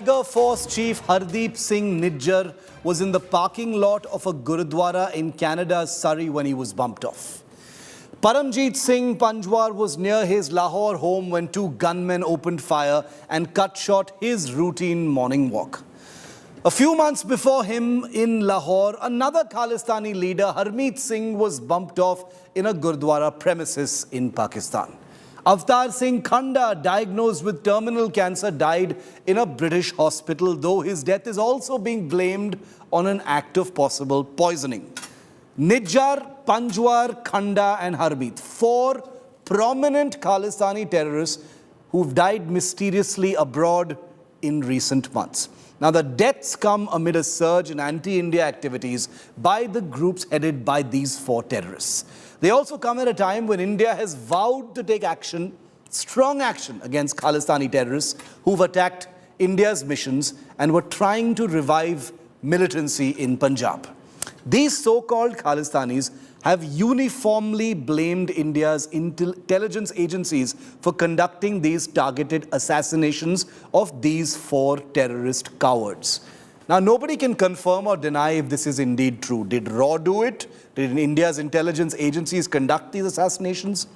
Tiger Force Chief Hardeep Singh Nijjar was in the parking lot of a Gurudwara in Canada's Surrey when he was bumped off. Paramjeet Singh Panjwar was near his Lahore home when two gunmen opened fire and cut short his routine morning walk. A few months before him in Lahore, another Khalistani leader, Harmeet Singh, was bumped off in a Gurudwara premises in Pakistan. Avtar Singh Khanda, diagnosed with terminal cancer, died in a British hospital, though his death is also being blamed on an act of possible poisoning. Nijjar, Panjwar, Khanda and Harmeet, four prominent Khalistani terrorists who've died mysteriously abroad in recent months. Now, the deaths come amid a surge in anti-India activities by the groups headed by these four terrorists. They also come at a time when India has vowed to take action, strong action, against Khalistani terrorists who've attacked India's missions and were trying to revive militancy in Punjab. These so-called Khalistanis have uniformly blamed India's intelligence agencies for conducting these targeted assassinations of these four terrorist cowards. Now, nobody can confirm or deny if this is indeed true. Did RAW do it? Did India's intelligence agencies conduct these assassinations?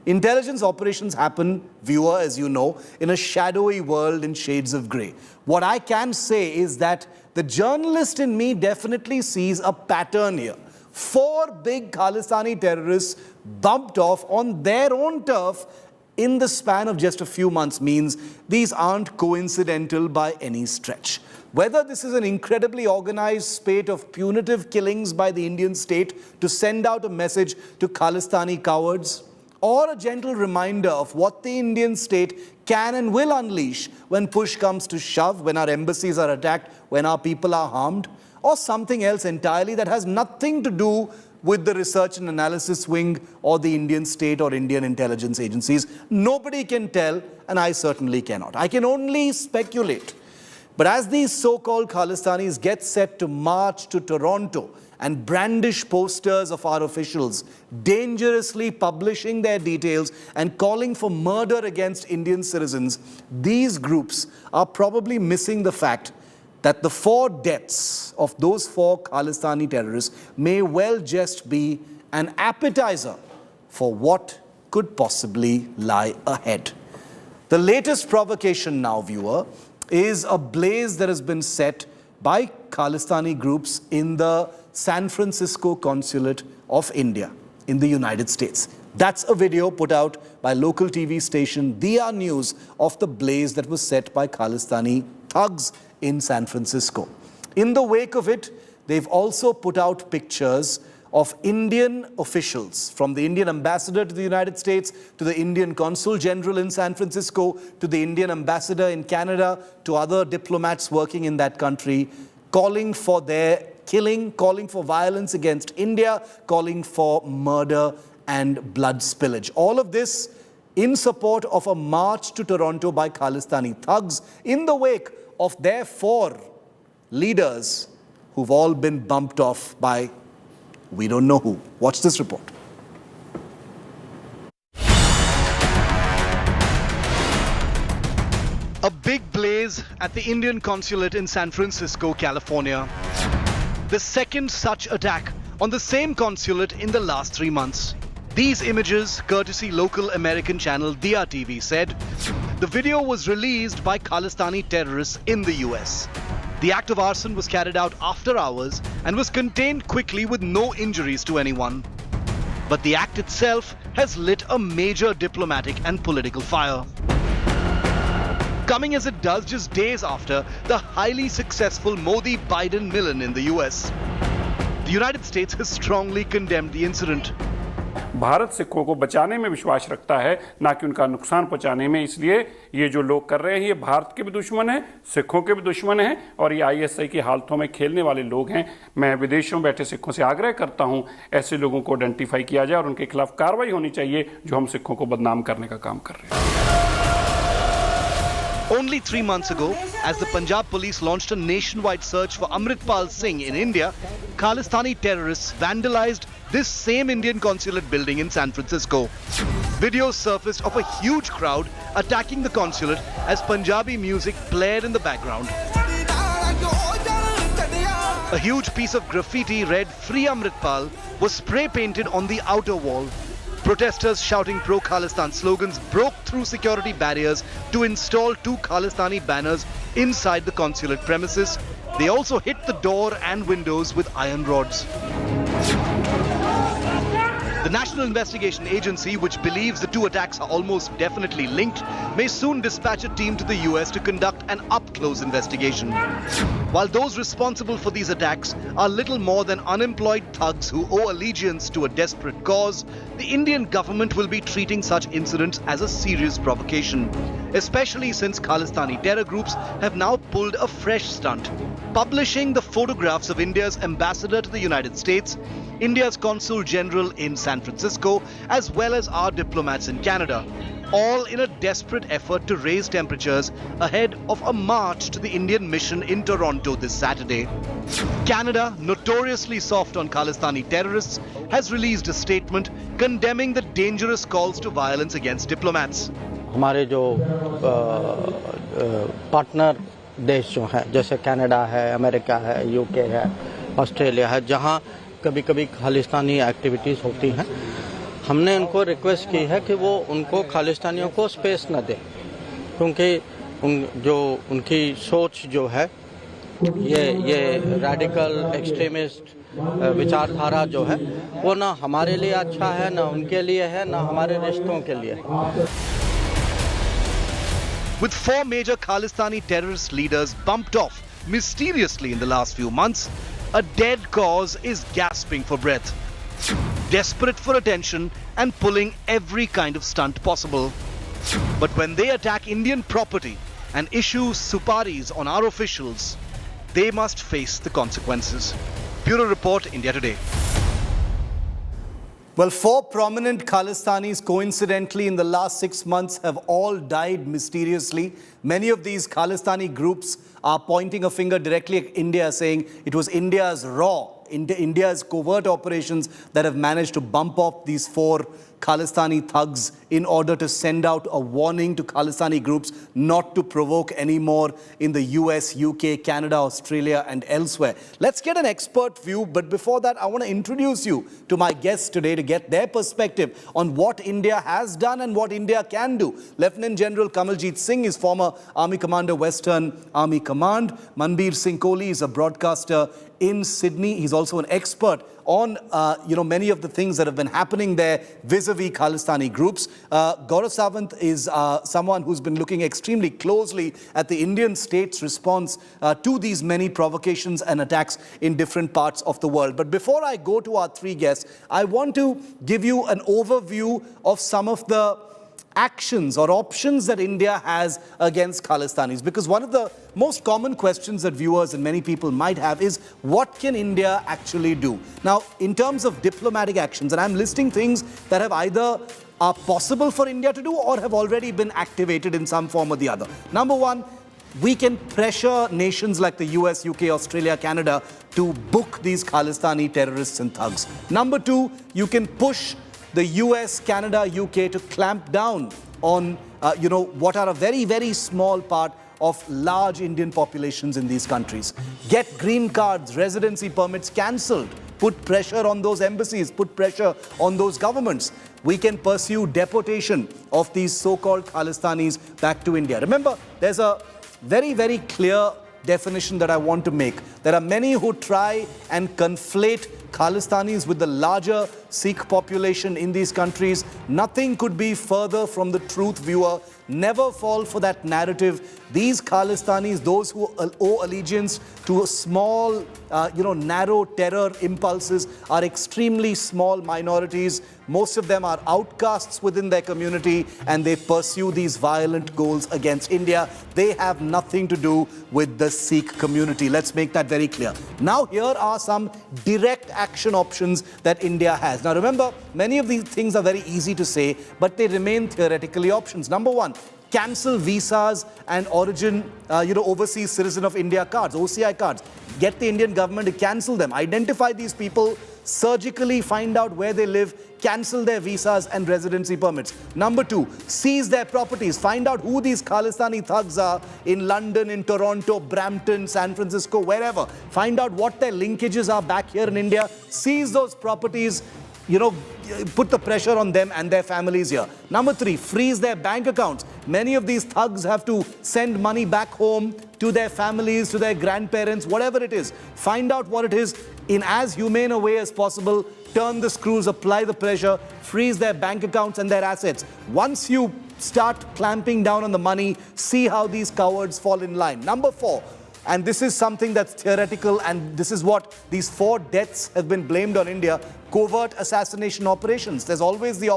Intelligence operations happen, viewer, as you know, in a shadowy world in shades of grey. What I can say is that the journalist in me definitely sees a pattern here. Four big Khalistani terrorists bumped off on their own turf in the span of just a few months means these aren't coincidental by any stretch. Whether this is an incredibly organized spate of punitive killings by the Indian state to send out a message to Khalistani cowards, or a gentle reminder of what the Indian state can and will unleash when push comes to shove, when our embassies are attacked, when our people are harmed, or something else entirely that has nothing to do with the research and analysis wing or the Indian state or Indian intelligence agencies. Nobody can tell, and I certainly cannot. I can only speculate. But as these so-called Khalistanis get set to march to Toronto and brandish posters of our officials, dangerously publishing their details and calling for murder against Indian citizens, these groups are probably missing the fact that the four deaths of those four Khalistani terrorists may well just be an appetizer for what could possibly lie ahead. The latest provocation now, viewer, is a blaze that has been set by Khalistani groups in the San Francisco consulate of India in the United States. That's a video put out by local TV station Diya News of the blaze that was set by Khalistani thugs in San Francisco. In the wake of it, they've also put out pictures of Indian officials, from the Indian ambassador to the United States, to the Indian consul general in San Francisco, to the Indian ambassador in Canada, to other diplomats working in that country, calling for their killing, calling for violence against India, calling for murder and blood spillage. All of this in support of a march to Toronto by Khalistani thugs in the wake of their four leaders who've all been bumped off by we don't know who. Watch this report. A big blaze at the Indian consulate in San Francisco, California. The second such attack on the same consulate in the last 3 months. These images, courtesy local American channel Diya TV, said the video was released by Khalistani terrorists in the US. The act of arson was carried out after hours and was contained quickly with no injuries to anyone. But the act itself has lit a major diplomatic and political fire. Coming as it does just days after the highly successful Modi-Biden Milan in the US. The United States has strongly condemned the incident. Bharat सिखों को बचाने में विश्वास रखता है, ना कि उनका नुकसान पहुंचाने में। इसलिए ये जो लोग कर रहे हैं, ये भारत के भी दुश्मन हैं, सिखों के भी दुश्मन हैं और ये आईएसआई की हालतों में खेलने वाले लोग हैं। मैं विदेशों में बैठे सिखों से आग्रह करता हूं, ऐसे लोगों को आइडेंटिफाई किया जाए और उनके खिलाफ कार्रवाई होनी चाहिए जो हम सिखों को बदनाम करने का काम कर रहे हैं। Only 3 months ago, as the Punjab police launched a nationwide search for Amritpal Singh in India, Khalistani terrorists vandalized this same Indian consulate building in San Francisco. Videos surfaced of a huge crowd attacking the consulate as Punjabi music blared in the background. A huge piece of graffiti read "Free Amritpal" was spray painted on the outer wall. Protesters shouting pro-Khalistan slogans broke through security barriers to install 2 Khalistani banners inside the consulate premises. They also hit the door and windows with iron rods. The National Investigation Agency, which believes the 2 attacks are almost definitely linked, may soon dispatch a team to the US to conduct an up-close investigation. While those responsible for these attacks are little more than unemployed thugs who owe allegiance to a desperate cause, the Indian government will be treating such incidents as a serious provocation, especially since Khalistani terror groups have now pulled a fresh stunt, publishing the photographs of India's ambassador to the United States, India's Consul General in San Francisco, as well as our diplomats in Canada, all in a desperate effort to raise temperatures ahead of a march to the Indian mission in Toronto this Saturday. Canada, notoriously soft on Khalistani terrorists, has released a statement condemning the dangerous calls to violence against diplomats. हमारे जो partner देश जो हैं, जैसे Canada है, America है, UK है, Australia है, जहां कभी-कभी खालिस्तानी एक्टिविटीज़ होती हैं, हमने उनको रिक्वेस्ट की है कि वो उनको खालिस्तानियों को स्पेस न दें, क्योंकि उनकी सोच जो है ये रैडिकल एक्सट्रीमिस्ट विचारधारा जो है वो ना हमारे लिए अच्छा है, ना उनके लिए है, ना हमारे रिश्तों के लिए है. With 4 major Khalistani terrorist leaders bumped off mysteriously in the last few months, a dead cause is gasping for breath, desperate for attention and pulling every kind of stunt possible. But when they attack Indian property and issue suparis on our officials, they must face the consequences. Bureau Report, India Today. Well, 4 prominent Khalistanis coincidentally in the last 6 months have all died mysteriously. Many of these Khalistani groups are pointing a finger directly at India, saying it was India's covert operations that have managed to bump off these 4 Khalistani thugs in order to send out a warning to Khalistani groups not to provoke any more in the US, UK, Canada, Australia and elsewhere. Let's get an expert view, but before that I want to introduce you to my guests today to get their perspective on what India has done and what India can do. Lieutenant General Kamaljeet Singh is former Army Commander, Western Army Command. Manbir Singh Kohli is a broadcaster in Sydney. He's also an expert on many of the things that have been happening there vis-a-vis Khalistani groups. Gaurav Sawant is someone who's been looking extremely closely at the Indian state's response to these many provocations and attacks in different parts of the world. But before I go to our 3 guests, I want to give you an overview of some of the actions or options that India has against Khalistanis, because one of the most common questions that viewers and many people might have is, what can India actually do? Now, in terms of diplomatic actions, and I'm listing things that have either are possible for India to do or have already been activated in some form or the other. Number 1, we can pressure nations like the US, UK, Australia, Canada to book these Khalistani terrorists and thugs. Number 2, you can push the US, Canada, UK to clamp down on, what are a very, very small part of large Indian populations in these countries. Get green cards, residency permits cancelled. Put pressure on those embassies, put pressure on those governments. We can pursue deportation of these so-called Khalistanis back to India. Remember, there's a very, very clear definition that I want to make. There are many who try and conflate Khalistanis with the larger Sikh population in these countries. Nothing could be further from the truth, viewer. Never fall for that narrative. These Khalistanis, those who owe allegiance to small, narrow terror impulses, are extremely small minorities. Most of them are outcasts within their community and they pursue these violent goals against India. They have nothing to do with the Sikh community. Let's make that very clear. Now, here are some direct action options that India has. Now, remember, many of these things are very easy to say, but they remain theoretically options. Number 1, cancel visas and origin, overseas citizen of India cards, OCI cards. Get the Indian government to cancel them. Identify these people, surgically find out where they live, cancel their visas and residency permits. Number 2, seize their properties. Find out who these Khalistani thugs are in London, in Toronto, Brampton, San Francisco, wherever. Find out what their linkages are back here in India. Seize those properties. Put the pressure on them and their families here. Number 3, freeze their bank accounts. Many of these thugs have to send money back home to their families, to their grandparents, whatever it is. Find out what it is in as humane a way as possible. Turn the screws, apply the pressure, freeze their bank accounts and their assets. Once you start clamping down on the money, see how these cowards fall in line. Number 4, and this is something that's theoretical, and this is what these 4 deaths have been blamed on India: covert assassination operations. There's always the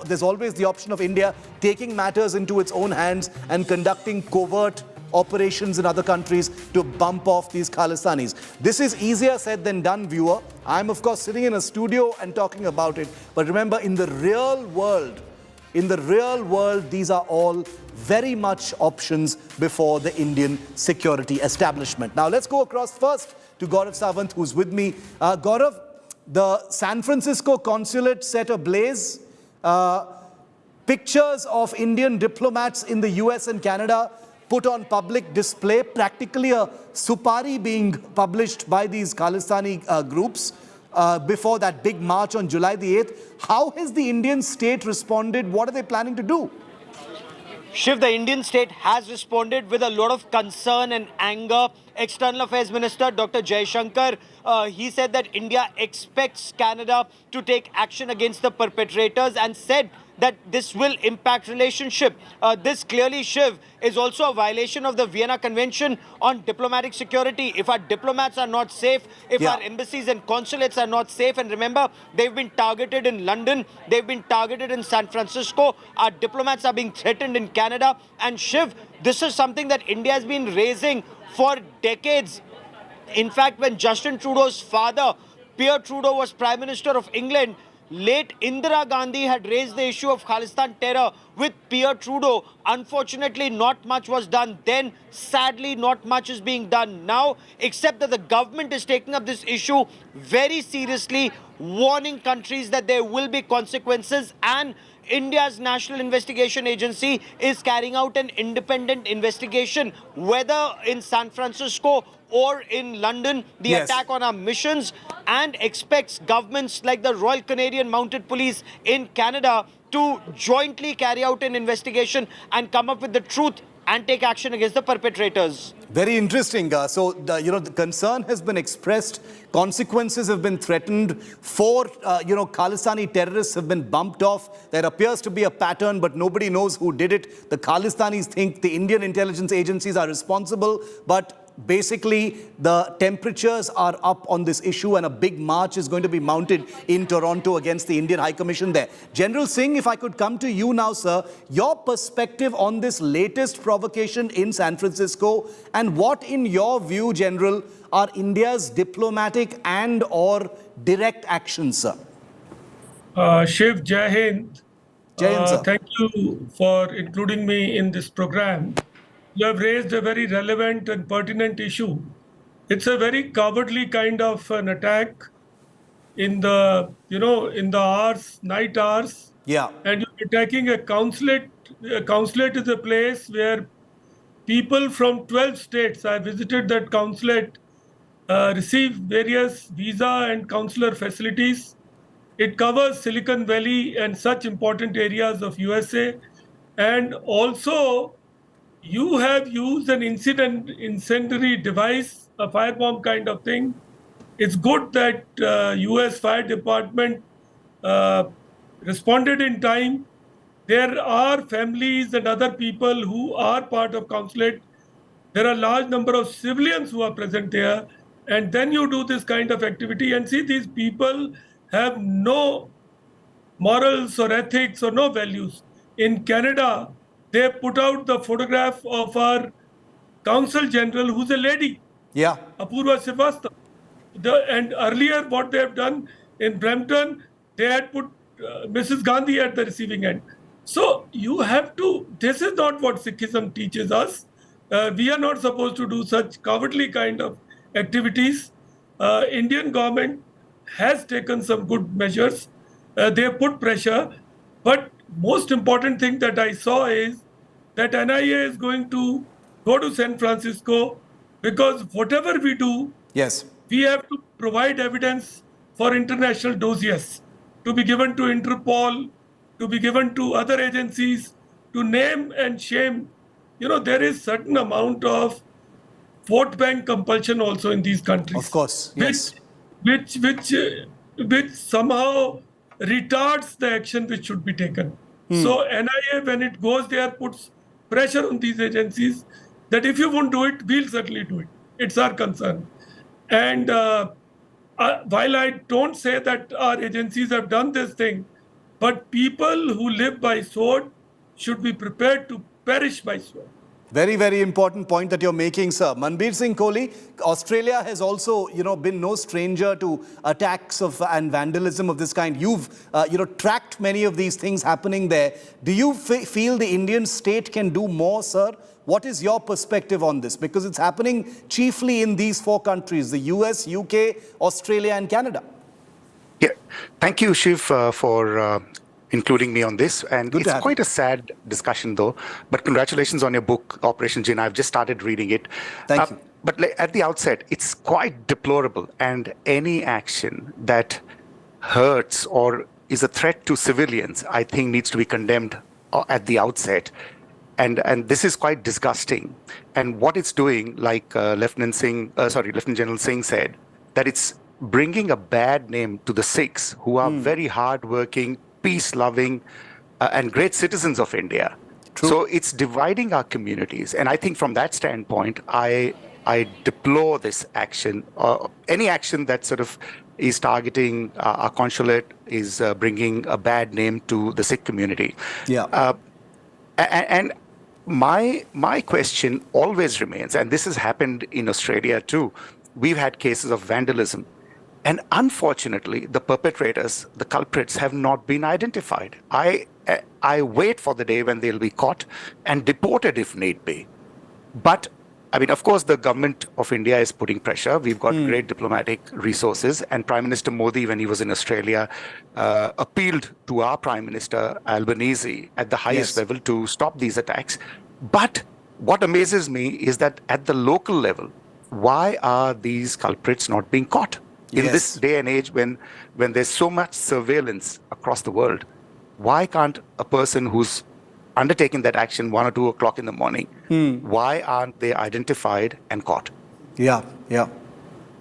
there's always the option of India taking matters into its own hands and conducting covert operations in other countries to bump off these Khalistanis. This is easier said than done, viewer. I'm of course sitting in a studio and talking about it, but remember, in the real world, these are all very much options before the Indian security establishment. Now let's go across first to Gaurav Sawant, who's with me. Gaurav, the San Francisco consulate set ablaze. Pictures of Indian diplomats in the US and Canada put on public display, practically a supari being published by these Khalistani groups before that big march on July the 8th. How has the Indian state responded? What are they planning to do? Shiv, the Indian state has responded with a lot of concern and anger. External Affairs Minister Dr. Jaishankar, he said that India expects Canada to take action against the perpetrators and said that this will impact relationship. This clearly, Shiv, is also a violation of the Vienna Convention on diplomatic security. If our diplomats are not safe, if our embassies and consulates are not safe, and remember, they've been targeted in London, they've been targeted in San Francisco, our diplomats are being threatened in Canada. And Shiv, this is something that India has been raising for decades. In fact, when Justin Trudeau's father, Pierre Trudeau, was Prime Minister of England, late Indira Gandhi had raised the issue of Khalistan terror with Pierre Trudeau. Unfortunately, not much was done then. Sadly, not much is being done now, except that the government is taking up this issue very seriously, warning countries that there will be consequences, and India's National Investigation Agency is carrying out an independent investigation, whether in San Francisco or in London, the attack on our missions, and expects governments like the Royal Canadian Mounted Police in Canada to jointly carry out an investigation and come up with the truth and take action against the perpetrators. Very interesting. The concern has been expressed. Consequences have been threatened. 4, Khalistani terrorists have been bumped off. There appears to be a pattern, but nobody knows who did it. The Khalistanis think the Indian intelligence agencies are responsible, but basically the temperatures are up on this issue, and a big march is going to be mounted in Toronto against the Indian High Commission there. General Singh, if I could come to you now, sir, your perspective on this latest provocation in San Francisco, and what, in your view, General, are India's diplomatic and or direct actions, sir? Shiv, Jai Hind. Jai Hind, sir. Thank you for including me in this program. You have raised a very relevant and pertinent issue. It's a very cowardly kind of an attack in the, in the hours, night hours. Yeah. And you're attacking a consulate. A consulate is a place where people from 12 states, I visited that consulate, receive various visa and consular facilities. It covers Silicon Valley and such important areas of USA. And also, you have used an incendiary device, a firebomb kind of thing. It's good that US Fire Department responded in time. There are families and other people who are part of consulate. There are a large number of civilians who are present there. And then you do this kind of activity, and see, these people have no morals or ethics or no values. In Canada, they put out the photograph of our Consul General, who's a lady, Apurva Srivastava. And earlier, what they have done in Brampton, they had put Mrs. Gandhi at the receiving end. So you have to, this is not what Sikhism teaches us. We are not supposed to do such cowardly kind of activities. Indian government has taken some good measures. They have put pressure. But most important thing that I saw is that NIA is going to go to San Francisco, because whatever we do, Yes. we have to provide evidence for international dossiers to be given to Interpol, to be given to other agencies, to name and shame. There is certain amount of vote bank compulsion also in these countries. Of course, yes. Which somehow retards the action which should be taken. So NIA, when it goes there, puts pressure on these agencies that if you won't do it, we'll certainly do it. It's our concern. And while I don't say that our agencies have done this thing, but people who live by sword should be prepared to perish by sword. Very, very important point that you're making, sir. Manbir Singh Kohli, Australia has also, been no stranger to attacks and vandalism of this kind. You've, tracked many of these things happening there. Do you feel the Indian state can do more, sir? What is your perspective on this? Because it's happening chiefly in these four countries, the US, UK, Australia and Canada. Yeah, thank you, Shiv, for including me on this. And it's quite a sad discussion, though. But congratulations on your book, Operation Jinn. I've just started reading it. Thank you. But at the outset, it's quite deplorable. And any action that hurts or is a threat to civilians, I think needs to be condemned at the outset. And this is quite disgusting. And what it's doing, like Lieutenant General Singh said, that it's bringing a bad name to the Sikhs, who are very hardworking, peace-loving, and great citizens of India. True. So it's dividing our communities. And I think from that standpoint, I deplore this action. Any action that sort of is targeting our consulate is bringing a bad name to the Sikh community. Yeah. And my question always remains, and this has happened in Australia too. We've had cases of vandalism. And unfortunately, the perpetrators, the culprits, have not been identified. I wait for the day when they'll be caught and deported if need be. But, I mean, of course, the government of India is putting pressure. We've got great diplomatic resources. And Prime Minister Modi, when he was in Australia, appealed to our Prime Minister Albanese at the highest level to stop these attacks. But what amazes me is that at the local level, why are these culprits not being caught? In this day and age, when there's so much surveillance across the world, why can't a person who's undertaking that action 1 or 2 o'clock in the morning, why aren't they identified and caught? Yeah.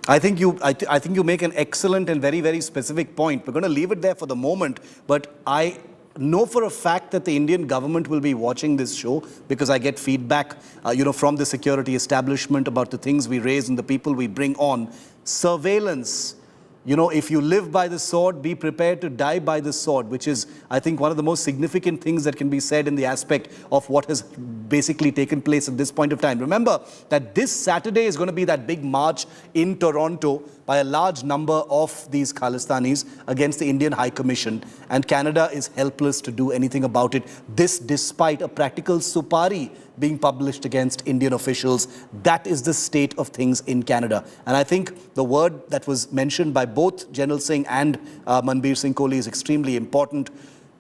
I think you make an excellent and very, very specific point. We're going to leave it there for the moment, but I know for a fact that the Indian government will be watching this show, because I get feedback, from the security establishment about the things we raise and the people we bring on. Surveillance. If you live by the sword, be prepared to die by the sword, which is, I think, one of the most significant things that can be said in the aspect of what has basically taken place at this point of time. Remember that this Saturday is going to be that big march in Toronto by a large number of these Khalistanis against the Indian High Commission, and Canada is helpless to do anything about it. This despite a practical supari being published against Indian officials. That is the state of things in Canada. And I think the word that was mentioned by both General Singh and Manbir Singh Kohli is extremely important.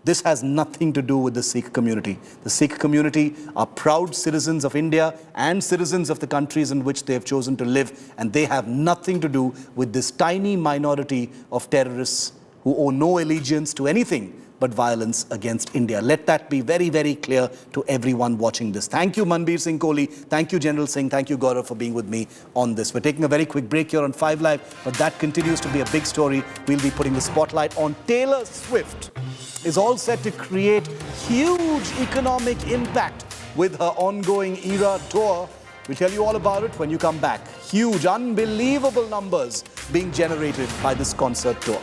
This has nothing to do with the Sikh community. The Sikh community are proud citizens of India and citizens of the countries in which they have chosen to live, and they have nothing to do with this tiny minority of terrorists who owe no allegiance to anything but violence against India. Let that be very, very clear to everyone watching this. Thank you, Manbir Singh Kohli. Thank you, General Singh. Thank you, Gaurav, for being with me on this. We're taking a very quick break here on 5 Live, but that continues to be a big story. We'll be putting the spotlight on Taylor Swift. Is all set to create huge economic impact with her ongoing Era tour. We'll tell you all about it when you come back. Huge, unbelievable numbers being generated by this concert tour.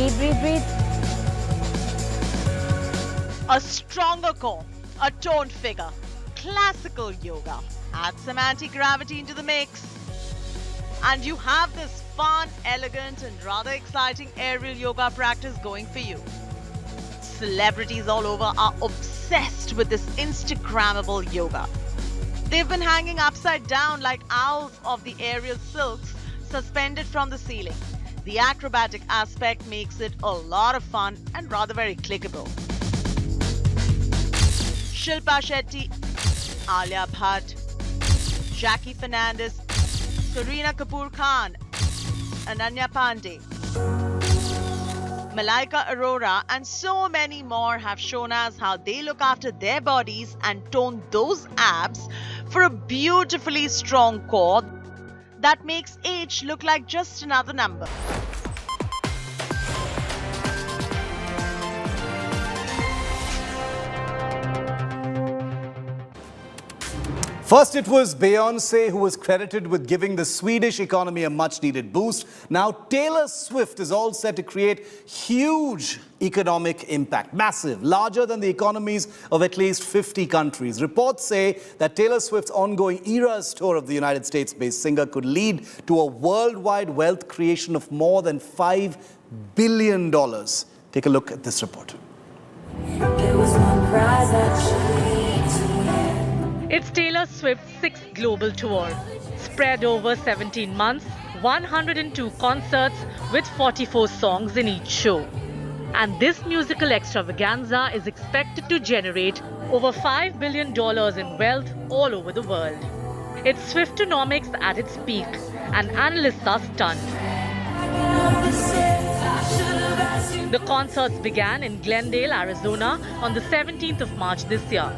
Breathe, breathe, breathe. A stronger core, a toned figure, classical yoga. Add some anti-gravity into the mix. And you have this fun, elegant and rather exciting aerial yoga practice going for you. Celebrities all over are obsessed with this Instagrammable yoga. They've been hanging upside down like owls of the aerial silks suspended from the ceiling. The acrobatic aspect makes it a lot of fun and rather very clickable. Shilpa Shetty, Alia Bhatt, Jackie Fernandez, Kareena Kapoor Khan, Ananya Pandey, Malaika Arora and so many more have shown us how they look after their bodies and tone those abs for a beautifully strong core that makes age look like just another number. First, it was Beyoncé who was credited with giving the Swedish economy a much-needed boost. Now, Taylor Swift is all set to create huge economic impact, massive, larger than the economies of at least 50 countries. Reports say that Taylor Swift's ongoing Eras tour of the United States-based singer could lead to a worldwide wealth creation of more than $5 billion. Take a look at this report. There was one prize that It's Taylor Swift's 6th global tour, spread over 17 months, 102 concerts with 44 songs in each show. And this musical extravaganza is expected to generate over $5 billion in wealth all over the world. It's Swiftonomics at its peak, and analysts are stunned. The concerts began in Glendale, Arizona on the 17th of March this year.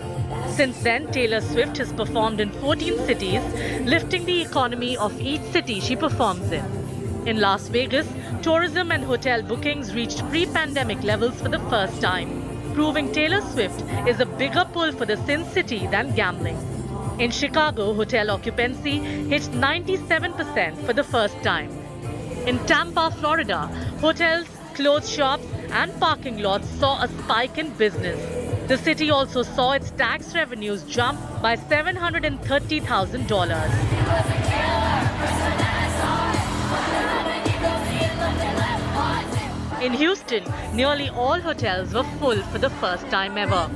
Since then, Taylor Swift has performed in 14 cities, lifting the economy of each city she performs in. In Las Vegas, tourism and hotel bookings reached pre-pandemic levels for the first time, proving Taylor Swift is a bigger pull for the Sin City than gambling. In Chicago, hotel occupancy hit 97% for the first time. In Tampa, Florida, hotels, clothes shops and parking lots saw a spike in business. The city also saw its tax revenues jump by $730,000. In Houston, nearly all hotels were full for the first time ever.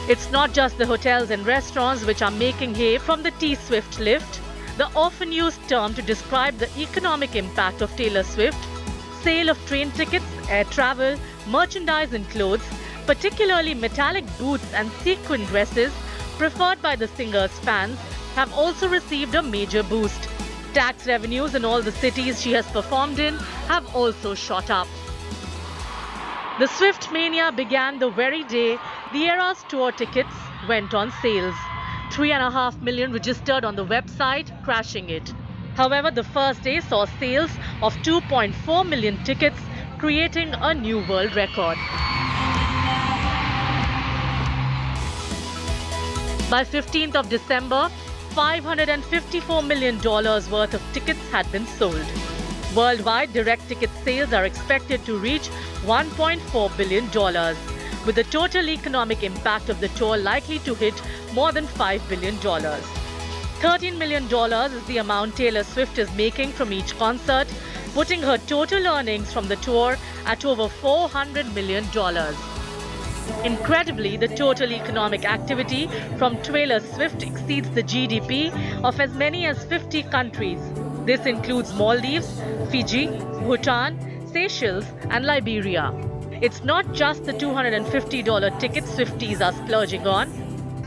It's not just the hotels and restaurants which are making hay from the T-Swift lift. The often used term to describe the economic impact of Taylor Swift, sale of train tickets, air travel, merchandise and clothes, particularly metallic boots and sequin dresses preferred by the singer's fans, have also received a major boost. Tax revenues in all the cities she has performed in have also shot up. The Swift mania began the very day the Eras tour tickets went on sales. 3.5 million registered on the website, crashing it. However, the first day saw sales of 2.4 million tickets, creating a new world record. By 15th of December, $554 million worth of tickets had been sold. Worldwide, direct ticket sales are expected to reach $1.4 billion, with the total economic impact of the tour likely to hit more than $5 billion. $13 million is the amount Taylor Swift is making from each concert, putting her total earnings from the tour at over $400 million. Incredibly, the total economic activity from Taylor Swift exceeds the GDP of as many as 50 countries. This includes Maldives, Fiji, Bhutan, Seychelles, and Liberia. It's not just the $250 tickets Swifties are splurging on.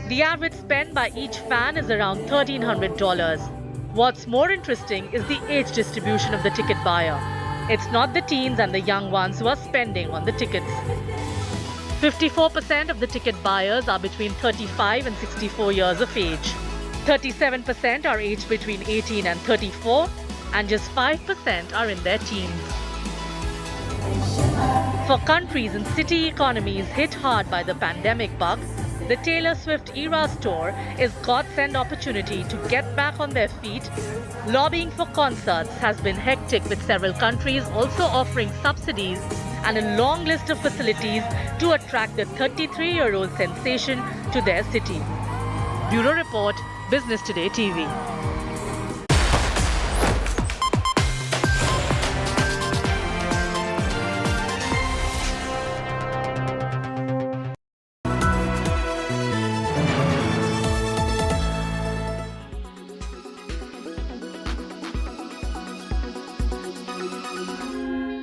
The average spend by each fan is around $1,300. What's more interesting is the age distribution of the ticket buyer. It's not the teens and the young ones who are spending on the tickets. 54% of the ticket buyers are between 35 and 64 years of age. 37% are aged between 18 and 34, and just 5% are in their teens. For countries and city economies hit hard by the pandemic bug, the Taylor Swift Eras tour is God's send opportunity to get back on their feet. Lobbying for concerts has been hectic, with several countries also offering subsidies and a long list of facilities to attract the 33-year-old sensation to their city. Bureau Report, Business Today TV.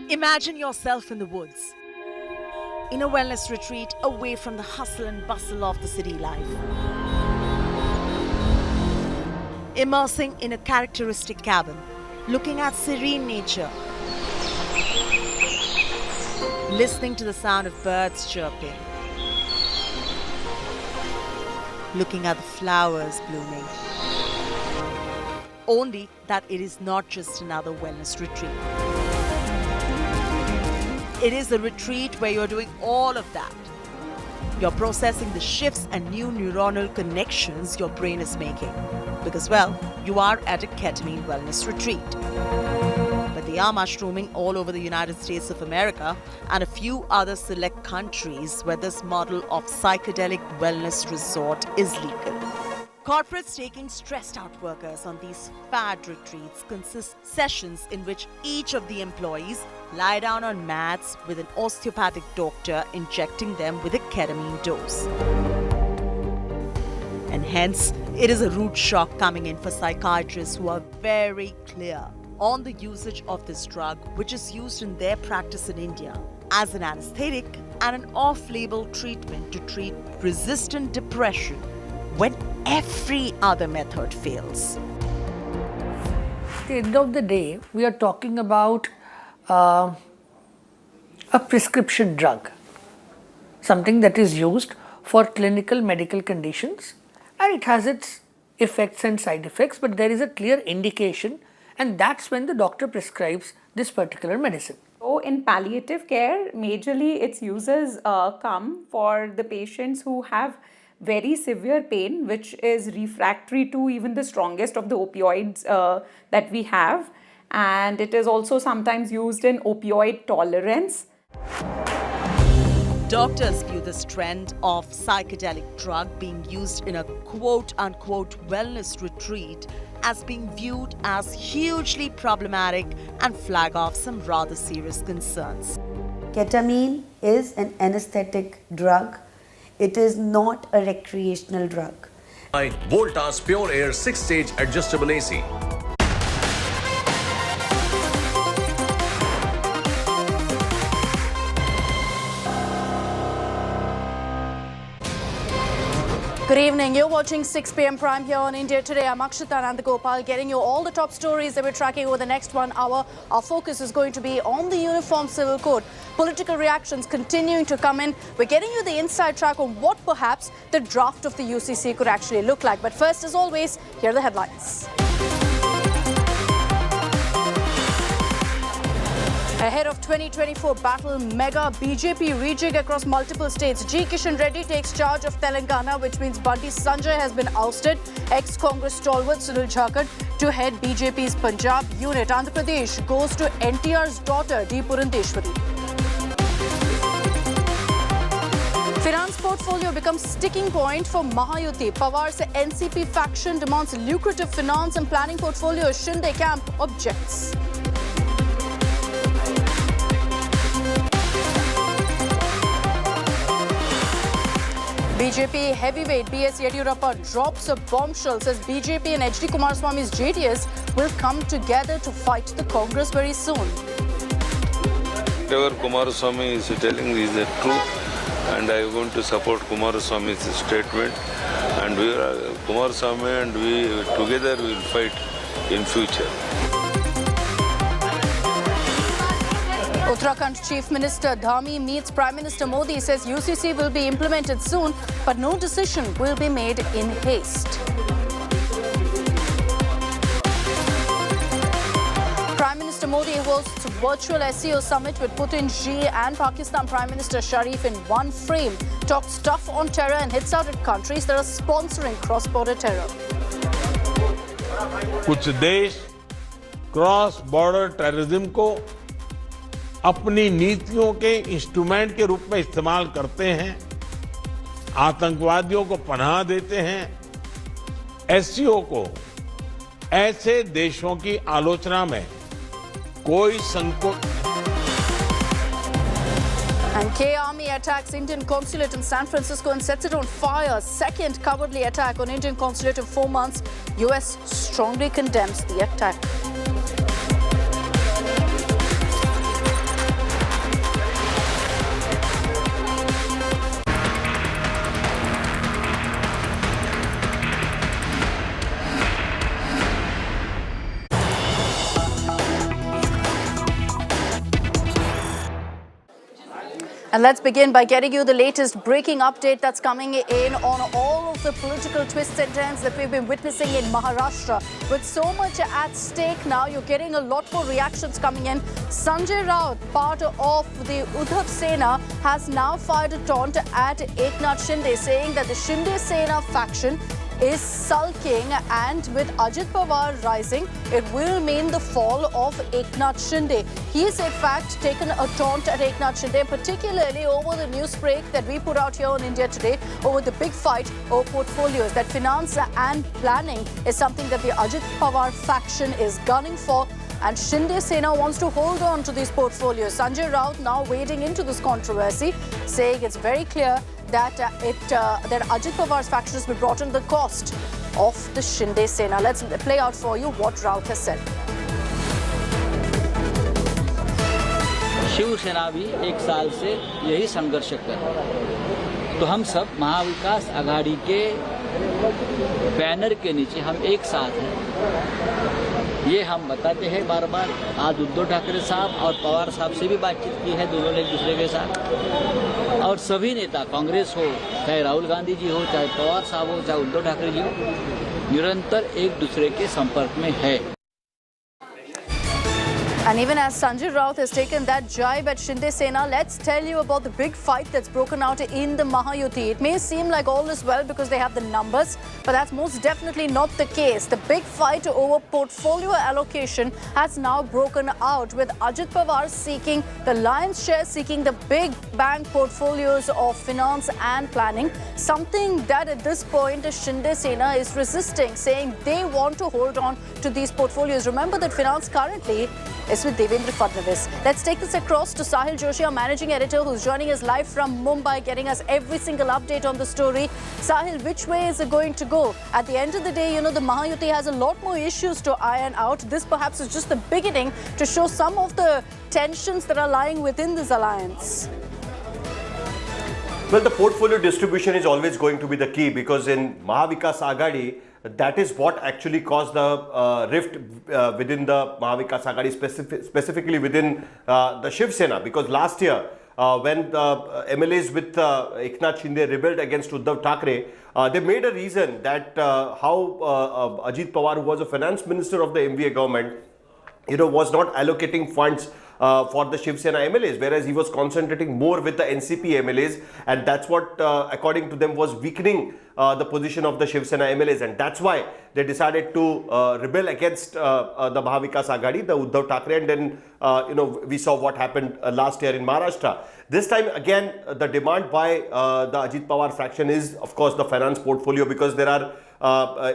Imagine yourself in the woods, in a wellness retreat away from the hustle and bustle of the city life. Immersing in a characteristic cabin, looking at serene nature, listening to the sound of birds chirping, looking at the flowers blooming. Only that it is not just another wellness retreat. It is a retreat where you're doing all of that. You're processing the shifts and new neuronal connections your brain is making. Because, well, you are at a ketamine wellness retreat. But they are mushrooming all over the United States of America and a few other select countries where this model of psychedelic wellness resort is legal. Corporates taking stressed out workers on these fad retreats consist sessions in which each of the employees lie down on mats with an osteopathic doctor injecting them with a ketamine dose. And hence, it is a rude shock coming in for psychiatrists who are very clear on the usage of this drug, which is used in their practice in India as an anesthetic and an off-label treatment to treat resistant depression when every other method fails. At the end of the day, we are talking about a prescription drug, something that is used for clinical medical conditions, and it has its effects and side effects, but there is a clear indication, and that's when the doctor prescribes this particular medicine. So in palliative care, majorly its uses come for the patients who have very severe pain, which is refractory to even the strongest of the opioids that we have, and it is also sometimes used in opioid tolerance. Doctors view this trend of psychedelic drug being used in a quote-unquote wellness retreat as being viewed as hugely problematic and flag off some rather serious concerns. Ketamine is an anesthetic drug. It is not a recreational drug. Voltas Pure Air 6-stage adjustable AC. Good evening. You're watching 6 p.m. Prime here on India Today. I'm Akshita Nandagopal, getting you all the top stories that we're tracking over the next 1 hour. Our focus is going to be on the Uniform Civil Code. Political reactions continuing to come in. We're getting you the inside track on what perhaps the draft of the UCC could actually look like. But first, as always, here are the headlines. Ahead of 2024 battle, mega BJP rejig across multiple states. G Kishan Reddy takes charge of Telangana, which means Bunty Sanjay has been ousted. Ex-Congress stalwart Sunil Jakhar to head BJP's Punjab unit. Andhra Pradesh goes to NTR's daughter, D. Purandeswari. Finance portfolio becomes sticking point for Mahayuti. Pawar's NCP faction demands lucrative finance and planning portfolio. Shinde camp objects. BJP heavyweight B.S. Yediyurappa drops a bombshell, says BJP and H.D. Kumaraswamy's JDS will come together to fight the Congress very soon. Whatever Kumaraswamy is telling is the truth, and I am going to support Kumaraswamy's statement. And Kumaraswamy and we together will fight in future. Uttarakhand Chief Minister Dhami meets Prime Minister Modi, says UCC will be implemented soon, but no decision will be made in haste. Prime Minister Minister Modi hosts virtual SEO summit with Putin, Xi and Pakistan Prime Minister Sharif in one frame. Talks tough on terror and hits out at countries that are sponsoring cross-border terror. कुछ देश cross border terrorism को अपनी नीतियों के instrument के रूप में इस्तेमाल करते हैं, आतंकवादियों को पनाह देते हैं। एससीओ को ऐसे देशों की आलोचना में कोई संकोच। And K-Army attacks Indian consulate in San Francisco and sets it on fire. Second cowardly attack on Indian consulate in 4 months. US strongly condemns the attack. And let's begin by getting you the latest breaking update that's coming in on all of the political twists and turns that we've been witnessing in Maharashtra. With so much at stake now, you're getting a lot more reactions coming in. Sanjay Raut, part of the Uddhav Sena, has now fired a taunt at Eknath Shinde, saying that the Shinde Sena faction is sulking, and with Ajit Pawar rising, it will mean the fall of Eknath Shinde. He's in fact taken a taunt at Eknath Shinde, particularly over the news break that we put out here on India Today over the big fight over portfolios. That finance and planning is something that the Ajit Pawar faction is gunning for, and Shinde Sena wants to hold on to these portfolios. Sanjay Raut now wading into this controversy, saying it's very clear that that Ajit Pawar's faction has been brought in the cost of the Shinde Sena. Let's play out for you what Raut has said. Shiv Sena भी एक साल से यही संघर्ष कर रहा है, तो हम सब महाविकास आघाड़ी के बैनर के नीचे हम एक साथ हैं, ये हम बताते हैं बार बार। आज उद्धव ठाकरे साहब और पवार साहब से भी बातचीत की है, दोनों ने एक दूसरे के साथ, और सभी नेता, कांग्रेस हो, चाहे राहुल गांधी जी हो, चाहे पवार साहब हो, चाहे उद्धव ठाकरे जी हो, निरंतर एक दूसरे के संपर्क में है। And even as Sanjay Raut has taken that jibe at Shinde Sena, let's tell you about the big fight that's broken out in the Mahayuti. It may seem like all is well because they have the numbers, but that's most definitely not the case. The big fight over portfolio allocation has now broken out, with Ajit Pawar seeking the lion's share, seeking the big bang portfolios of finance and planning, something that at this point Shinde Sena is resisting, saying they want to hold on to these portfolios. Remember that finance currently is with Devendra Fadnavis. Let's take this across to Sahil Joshi, our managing editor, who's joining us live from Mumbai, getting us every single update on the story. Sahil, which way is it going to go? At the end of the day, you know, the Mahayuti has a lot more issues to iron out. This perhaps is just the beginning to show some of the tensions that are lying within this alliance. Well, the portfolio distribution is always going to be the key, because in Mahavikas Aghadi, that is what actually caused the rift within the Mahavikas Aghadi, specifically within the Shiv Sena. Because last year, when the MLAs with Eknath Shinde rebelled against Uddhav Thackeray, they made a reason that how Ajit Pawar, who was a finance minister of the MVA government, you know, was not allocating funds for the Shiv Sena MLAs, whereas he was concentrating more with the NCP MLAs, and that's what, according to them, was weakening the position of the Shiv Sena MLAs, and that's why they decided to rebel against the Mahavikas Aghadi, the Uddhav Thackeray, and then you know, we saw what happened last year in Maharashtra. This time again, the demand by the Ajit Pawar faction is, of course, the finance portfolio, because there are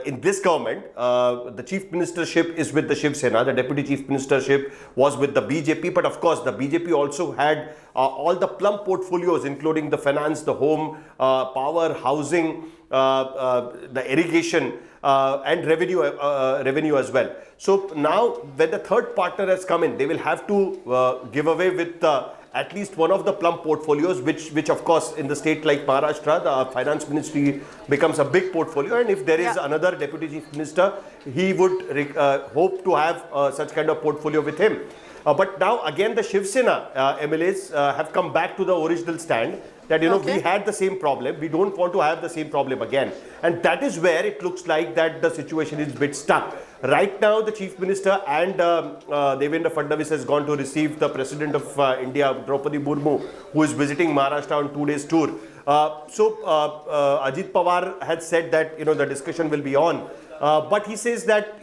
in this government, the chief ministership is with the Shiv Sena, the deputy chief ministership was with the BJP, but of course the BJP also had all the plum portfolios, including the finance, the home, power, housing, the irrigation, and revenue as well. So now when the third partner has come in, they will have to give away with at least one of the plum portfolios, which of course in the state like Maharashtra, the finance ministry becomes a big portfolio, and if there is another deputy chief minister, he would hope to have such kind of portfolio with him. But now again the Shiv Sena MLAs have come back to the original stand, that, we had the same problem. We don't want to have the same problem again. And that is where it looks like that the situation is a bit stuck. Right now, the Chief Minister and Devendra Fadnavis has gone to receive the President of India, Draupadi Murmu, who is visiting Maharashtra on 2 days tour. Ajit Pawar had said that, the discussion will be on. But he says that,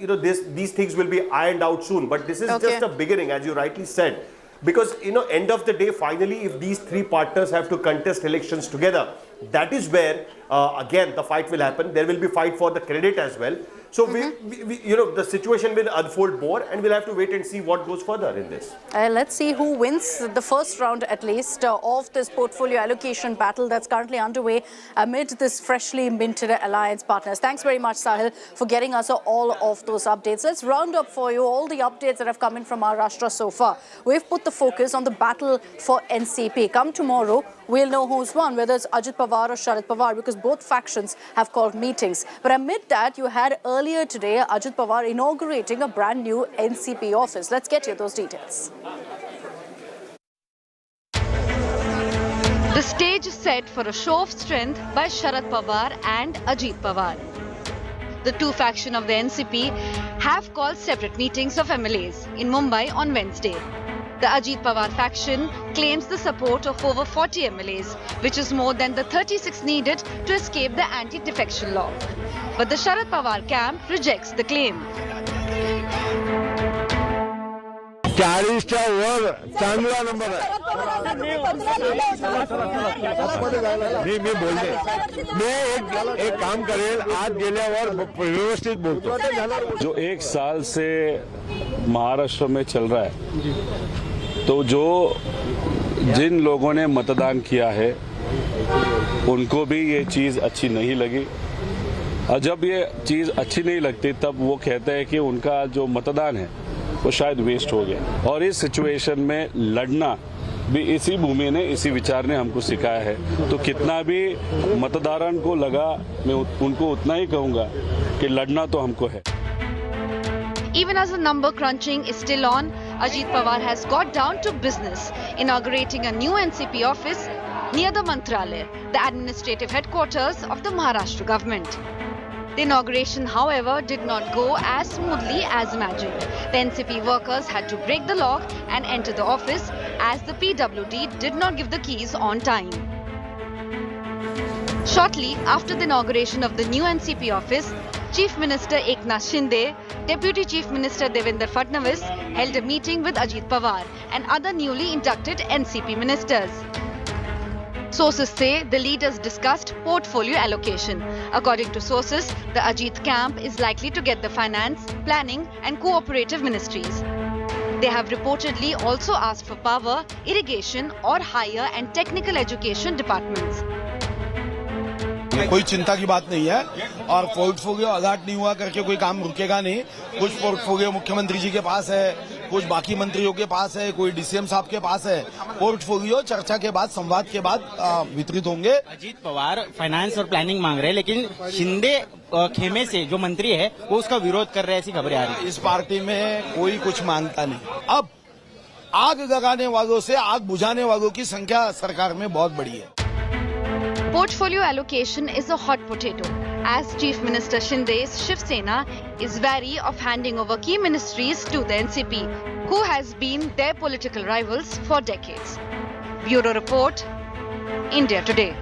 these things will be ironed out soon. But this is just a beginning, as you rightly said. Because, end of the day, finally, if these three partners have to contest elections together, that is where, again, the fight will happen. There will be fight for the credit as well. So, the situation will unfold more, and we'll have to wait and see what goes further in this. Let's see who wins the first round, at least, of this portfolio allocation battle that's currently underway amid this freshly minted alliance partners. Thanks very much, Sahil, for getting us all of those updates. Let's round up for you all the updates that have come in from Maharashtra so far. We've put the focus on the battle for NCP. Come tomorrow, we'll know who's won, whether it's Ajit Pawar or Sharad Pawar, because both factions have called meetings. But amid that, you had earlier today Ajit Pawar inaugurating a brand new NCP office. Let's get you those details. The stage is set for a show of strength by Sharad Pawar and Ajit Pawar. The two factions of the NCP have called separate meetings of MLAs in Mumbai on Wednesday. The Ajit Pawar faction claims the support of over 40 MLAs, which is more than the 36 needed to escape the anti-defection law. But the Sharad Pawar camp rejects the claim. 40च्या वर चांगला number आहे मी बोलते मैं एक काम करेल आज गेल्यावर व्यवस्थित बोलतो जो 1 साल से महाराष्ट्र में चल रहा है तो जिन लोगों ने मतदान किया है उनको भी ये चीज अच्छी नहीं लगी और जब ये चीज अच्छी नहीं लगती तब वो कहते हैं कि उनका जो मतदान है वो शायद वेस्ट हो गया और इस सिचुएशन में लड़ना भी इसी भूमि ने इसी विचार ने हमको सिखाया है तो कितना भी मतदारों को लगा मैं उनको उतना ही कहूंगा कि लड़ना तो हमको है. Even as the number crunching is still on, Ajit Pawar has got down to business, inaugurating a new NCP office near the Mantralaya, the administrative headquarters of the Maharashtra government. The inauguration, however, did not go as smoothly as imagined. The NCP workers had to break the lock and enter the office as the PWD did not give the keys on time. Shortly after the inauguration of the new NCP office, Chief Minister Eknath Shinde, Deputy Chief Minister Devendra Fadnavis held a meeting with Ajit Pawar and other newly inducted NCP ministers. Sources say the leaders discussed portfolio allocation. According to sources, the Ajit camp is likely to get the finance, planning and cooperative ministries. They have reportedly also asked for power, irrigation or higher and technical education departments. कोई चिंता की बात नहीं है और portfolio allot नहीं हुआ करके कोई काम रुकेगा नहीं. कुछ पोर्टफोलियो मुख्यमंत्री जी के पास है, कुछ बाकी मंत्रियों के पास है, कोई डीसीएम साहब के पास है. पोर्टफोलियो चर्चा के बाद, संवाद के बाद वितरित होंगे. अजीत पवार फाइनेंस और प्लानिंग मांग रहे हैं, लेकिन शिंदे खेमे से जो मंत्री है वो उसका विरोध कर रहे हैं, ऐसी खबरें आ रही है. इस पार्टी में कोई कुछ मांगता नहीं. अब आग लगाने वालों से आग बुझाने वालों की संख्या सरकार में बहुत बड़ी है. Portfolio allocation is a hot potato, as Chief Minister Shinde's Shiv Sena is wary of handing over key ministries to the NCP, who has been their political rivals for decades. Bureau Report, India Today.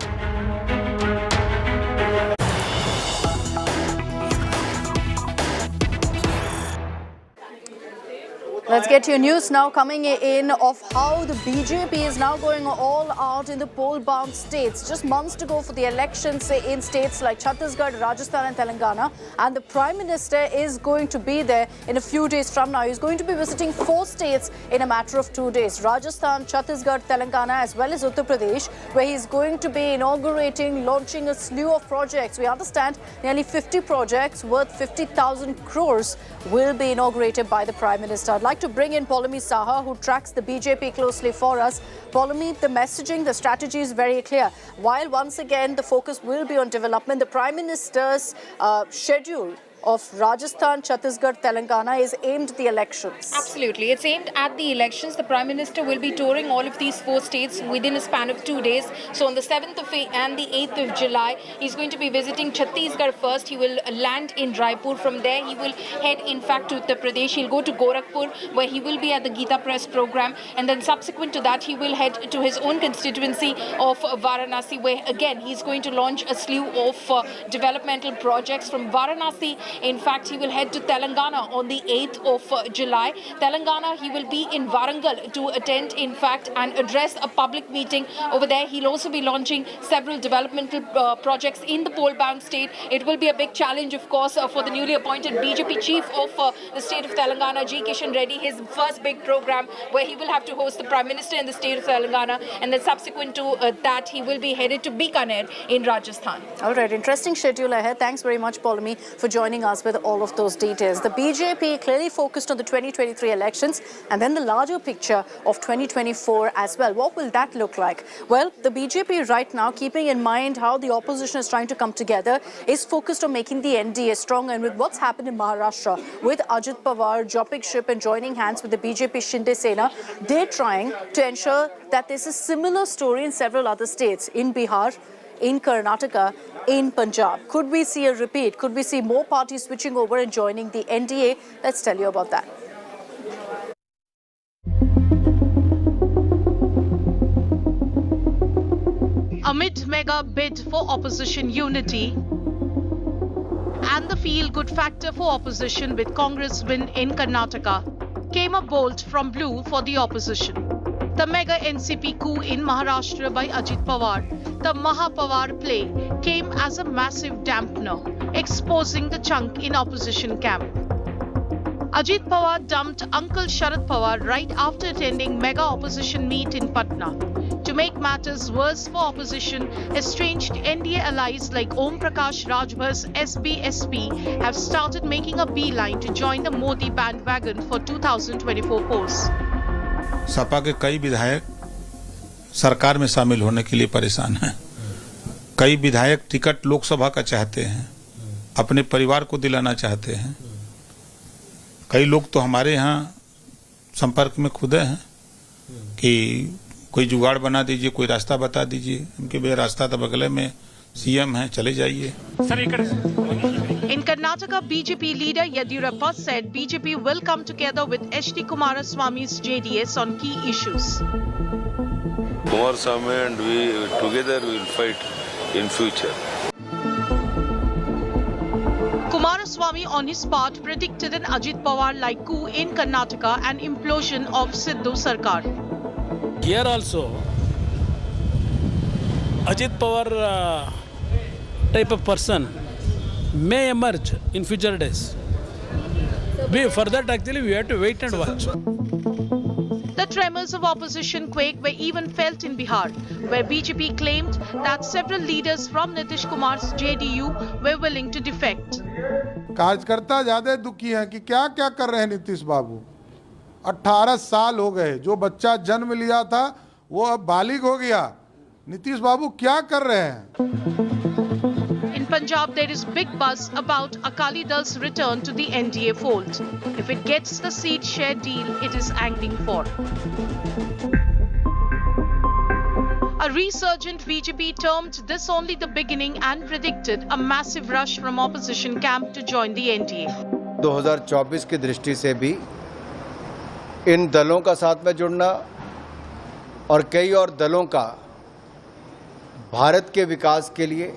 Let's get your news now coming in of how the BJP is now going all out in the poll-bound states. Just months to go for the elections in states like Chhattisgarh, Rajasthan and Telangana. And the Prime Minister is going to be there in a few days from now. He's going to be visiting 4 states in a matter of 2 days. Rajasthan, Chhattisgarh, Telangana as well as Uttar Pradesh, where he's going to be inaugurating, launching a slew of projects. We understand nearly 50 projects worth 50,000 crores will be inaugurated by the Prime Minister. I'd like to bring in Polami Saha, who tracks the BJP closely for us. Polami, the messaging, the strategy is very clear. While once again the focus will be on development, the Prime Minister's schedule of Rajasthan, Chhattisgarh, Telangana is aimed at the elections. Absolutely. It's aimed at the elections. The Prime Minister will be touring all of these 4 states within a span of 2 days. So on the 7th and the 8th of July, he's going to be visiting Chhattisgarh first. He will land in Raipur. From there, he will head, in fact, to Uttar Pradesh. He'll go to Gorakhpur, where he will be at the Gita Press program. And then subsequent to that, he will head to his own constituency of Varanasi, where, again, he's going to launch a slew of developmental projects. From Varanasi, in fact, he will head to Telangana on the 8th of July. Telangana, he will be in Warangal to attend, in fact, and address a public meeting over there. He'll also be launching several developmental projects in the poll-bound state. It will be a big challenge, of course, for the newly appointed BJP chief of the state of Telangana, G Kishan Reddy, his first big program where he will have to host the Prime Minister in the state of Telangana, and then subsequent to that, he will be headed to Bikaner in Rajasthan. All right, interesting schedule ahead. Thanks very much, Paulami, for joining us with all of those details. The BJP clearly focused on the 2023 elections and then the larger picture of 2024 as well. What will that look like? Well, the BJP right now, keeping in mind how the opposition is trying to come together, is focused on making the NDA strong. And with what's happened in Maharashtra, with Ajit Pawar jumping ship and joining hands with the BJP Shinde Sena, they're trying to ensure that there's a similar story in several other states, in Bihar, in Karnataka, in Punjab. Could we see a repeat? Could we see more parties switching over and joining the NDA? Let's tell you about that. Amid mega bid for opposition unity and the feel-good factor for opposition with Congress win in Karnataka, came a bolt from blue for the opposition. The mega NCP coup in Maharashtra by Ajit Pawar, the Mahapawar play, came as a massive dampener, exposing the chunk in opposition camp. Ajit Pawar dumped Uncle Sharad Pawar right after attending mega opposition meet in Patna. To make matters worse for opposition, estranged NDA allies like Om Prakash Rajbhar's SBSP have started making a beeline to join the Modi bandwagon for 2024 polls. Sapa के कई विधायक सरकार में शामिल होने के लिए परेशान हैं। कई विधायक टिकट लोकसभा का चाहते हैं, अपने परिवार को दिलाना चाहते हैं। कई लोग तो हमारे यहाँ संपर्क में खुदे हैं कि कोई जुगाड़ बना दीजिए, कोई रास्ता बता दीजिए। उनके भाई रास्ता तो बगले में सीएम है, चले जाइए। In Karnataka, BJP leader Yediyurappa said BJP will come together with H.D. Kumaraswamy's JDS on key issues. Kumaraswamy and we together will fight in future. Kumaraswamy on his part predicted an Ajit Pawar-like coup in Karnataka and implosion of Sidhu Sarkar. Here also, Ajit Pawar type of person may emerge in future days. For that, actually, we have to wait and watch. The tremors of opposition quake were even felt in Bihar, where BJP claimed that several leaders from Nitish Kumar's JDU were willing to defect. कार्यकर्ता ज्यादा दुखी हैं कि क्या क्या कर रहे हैं नीतीश बाबू। 18 साल हो गए, जो बच्चा जन्म लिया था वो अब बालिग हो गया। नीतीश बाबू क्या कर रहे हैं? In Punjab, there is big buzz about Akali Dal's return to the NDA fold. If it gets the seat share deal it is angling for. A resurgent BJP termed this only the beginning and predicted a massive rush from opposition camp to join the NDA. 2024 की दृष्टि से भी इन दलों का साथ में जुड़ना और कई और दलों का भारत के विकास के लिए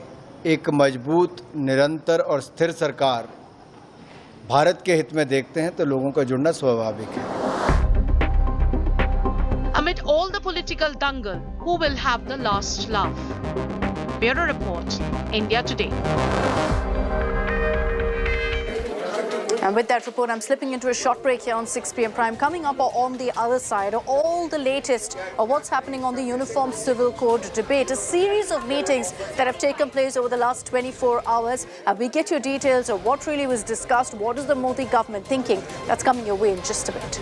एक मजबूत, निरंतर और स्थिर सरकार भारत के हित में देखते हैं तो लोगों का जुड़ना स्वाभाविक है। Amid all the political dangle, who will have the last laugh? Bureau Report, India Today. And with that report, I'm slipping into a short break here on 6 p.m. Prime. Coming up on the other side, all the latest of what's happening on the Uniform Civil Code debate. A series of meetings that have taken place over the last 24 hours. We get your details of what really was discussed. What is the Modi government thinking? That's coming your way in just a bit.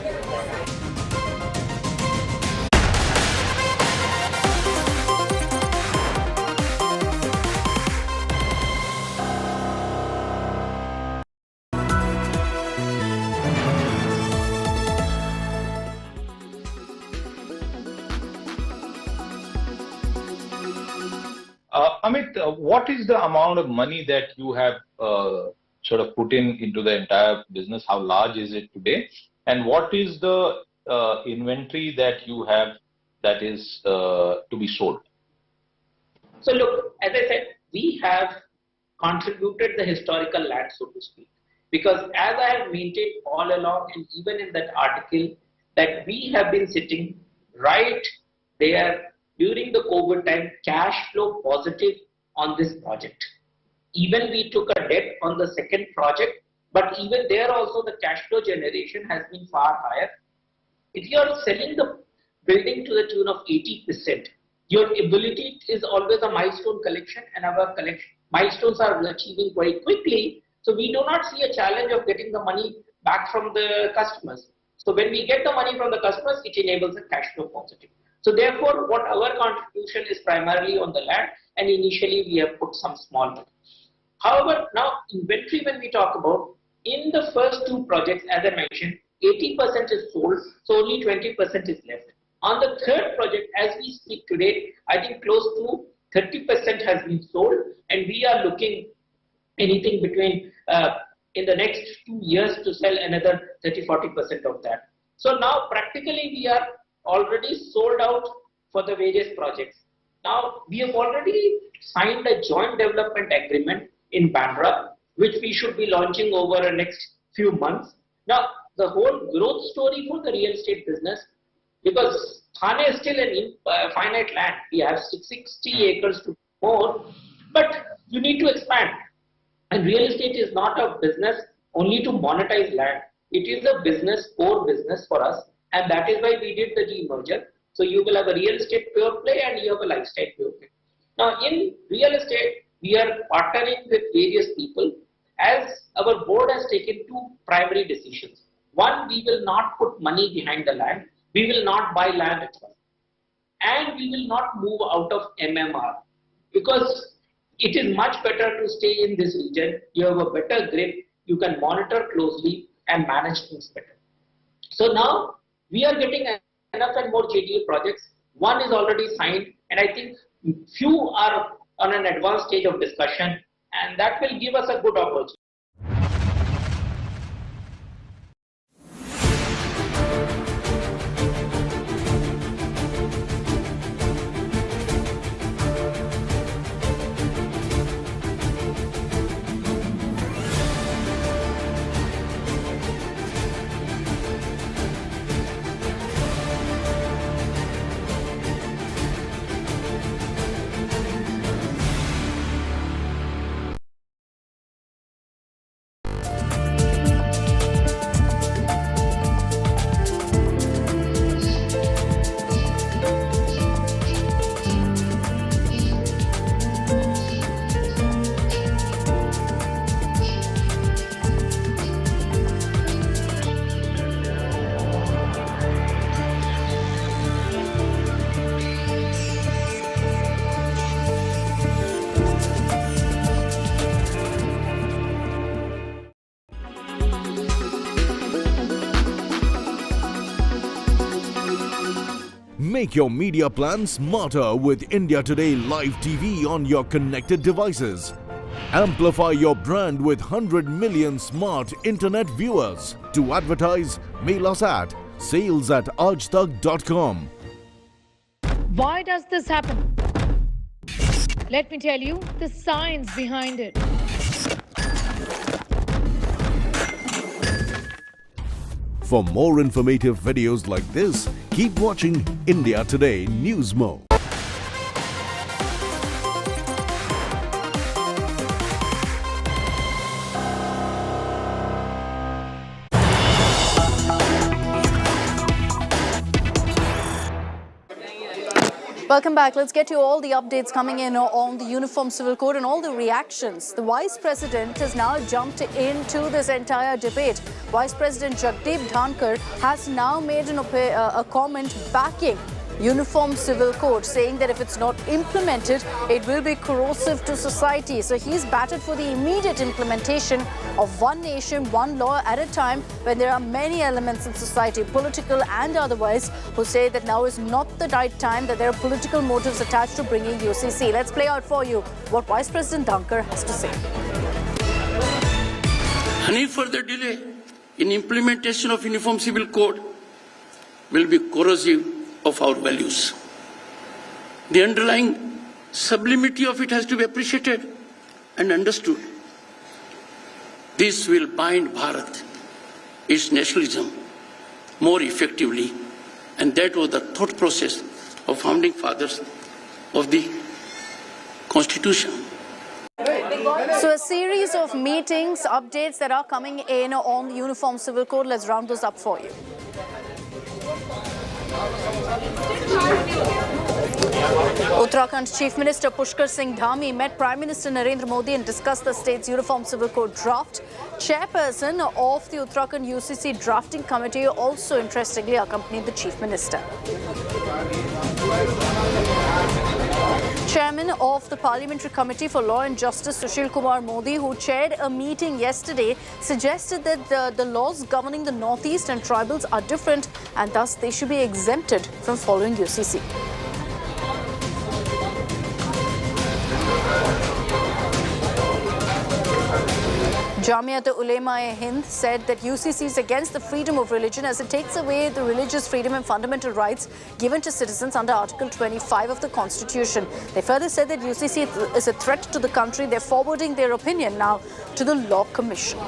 Amit, what is the amount of money that you have sort of put into the entire business? How large is it today? And what is the inventory that you have that is to be sold? So look, as I said, we have contributed the historical land, so to speak, because as I have maintained all along, and even in that article, that we have been sitting right there during the COVID time, cash flow positive on this project. Even we took a debt on the second project, but even there also the cash flow generation has been far higher. If you are selling the building to the tune of 80%, your ability is always a milestone collection, and our collection milestones are achieving very quickly. So we do not see a challenge of getting the money back from the customers. So when we get the money from the customers, it enables a cash flow positive. So therefore, what our contribution is primarily on the land, and initially we have put some small money. However, now inventory, when we talk about, in the first two projects, as I mentioned, 80% is sold, so only 20% is left. On the third project, as we speak today, I think close to 30% has been sold, and we are looking anything between in the next 2 years to sell another 30-40% of that. So now practically we are already sold out for the various projects. Now we have already signed a joint development agreement in Bandra, which we should be launching over the next few months. Now the whole growth story for the real estate business, because Thane is still an finite land. We have 60 acres to more, but you need to expand. And real estate is not a business only to monetize land. It is a business, core business for us. And that is why we did the demerger. So you will have a real estate pure play and you have a lifestyle pure play. Now in real estate, we are partnering with various people. As our board has taken two primary decisions. One, we will not put money behind the land. We will not buy land at all. And we will not move out of MMR, because it is much better to stay in this region. You have a better grip. You can monitor closely and manage things better. So now we are getting enough and more JDA projects. One is already signed, and I think few are on an advanced stage of discussion, and that will give us a good opportunity. Make your media plan smarter with India Today Live TV on your connected devices. Amplify your brand with 100 million smart internet viewers. To advertise, mail us at sales@aajtak.com. Why does this happen? Let me tell you the science behind it. For more informative videos like this, keep watching India Today News Mo. Welcome back. Let's get you all the updates coming in on the Uniform Civil Code and all the reactions. The Vice President has now jumped into this entire debate. Vice President Jagdeep Dhankar has now made a comment backing Uniform Civil Code, saying that if it's not implemented, it will be corrosive to society. So he's batted for the immediate implementation of one nation, one law at a time, when there are many elements in society, political and otherwise, who say that now is not the right time, that there are political motives attached to bringing UCC. Let's play out for you what Vice President Dhankar has to say. Any further delay in implementation of Uniform Civil Code will be corrosive of our values. The underlying sublimity of it has to be appreciated and understood. This will bind Bharat, its nationalism, more effectively, and that was the thought process of founding fathers of the Constitution. So a series of meetings, updates that are coming in on the Uniform Civil Code. Let's round those up for you. Uttarakhand Chief Minister Pushkar Singh Dhami met Prime Minister Narendra Modi and discussed the state's Uniform Civil Code draft. Chairperson of the Uttarakhand UCC Drafting Committee also interestingly accompanied the Chief Minister. Chairman of the Parliamentary Committee for Law and Justice, Sushil Kumar Modi, who chaired a meeting yesterday, suggested that the laws governing the Northeast and tribals are different and thus they should be exempted from following UCC. Jamiat-e-Ulema-e-Hind said that UCC is against the freedom of religion as it takes away the religious freedom and fundamental rights given to citizens under Article 25 of the Constitution. They further said that UCC is a threat to the country. They're forwarding their opinion now to the Law Commission.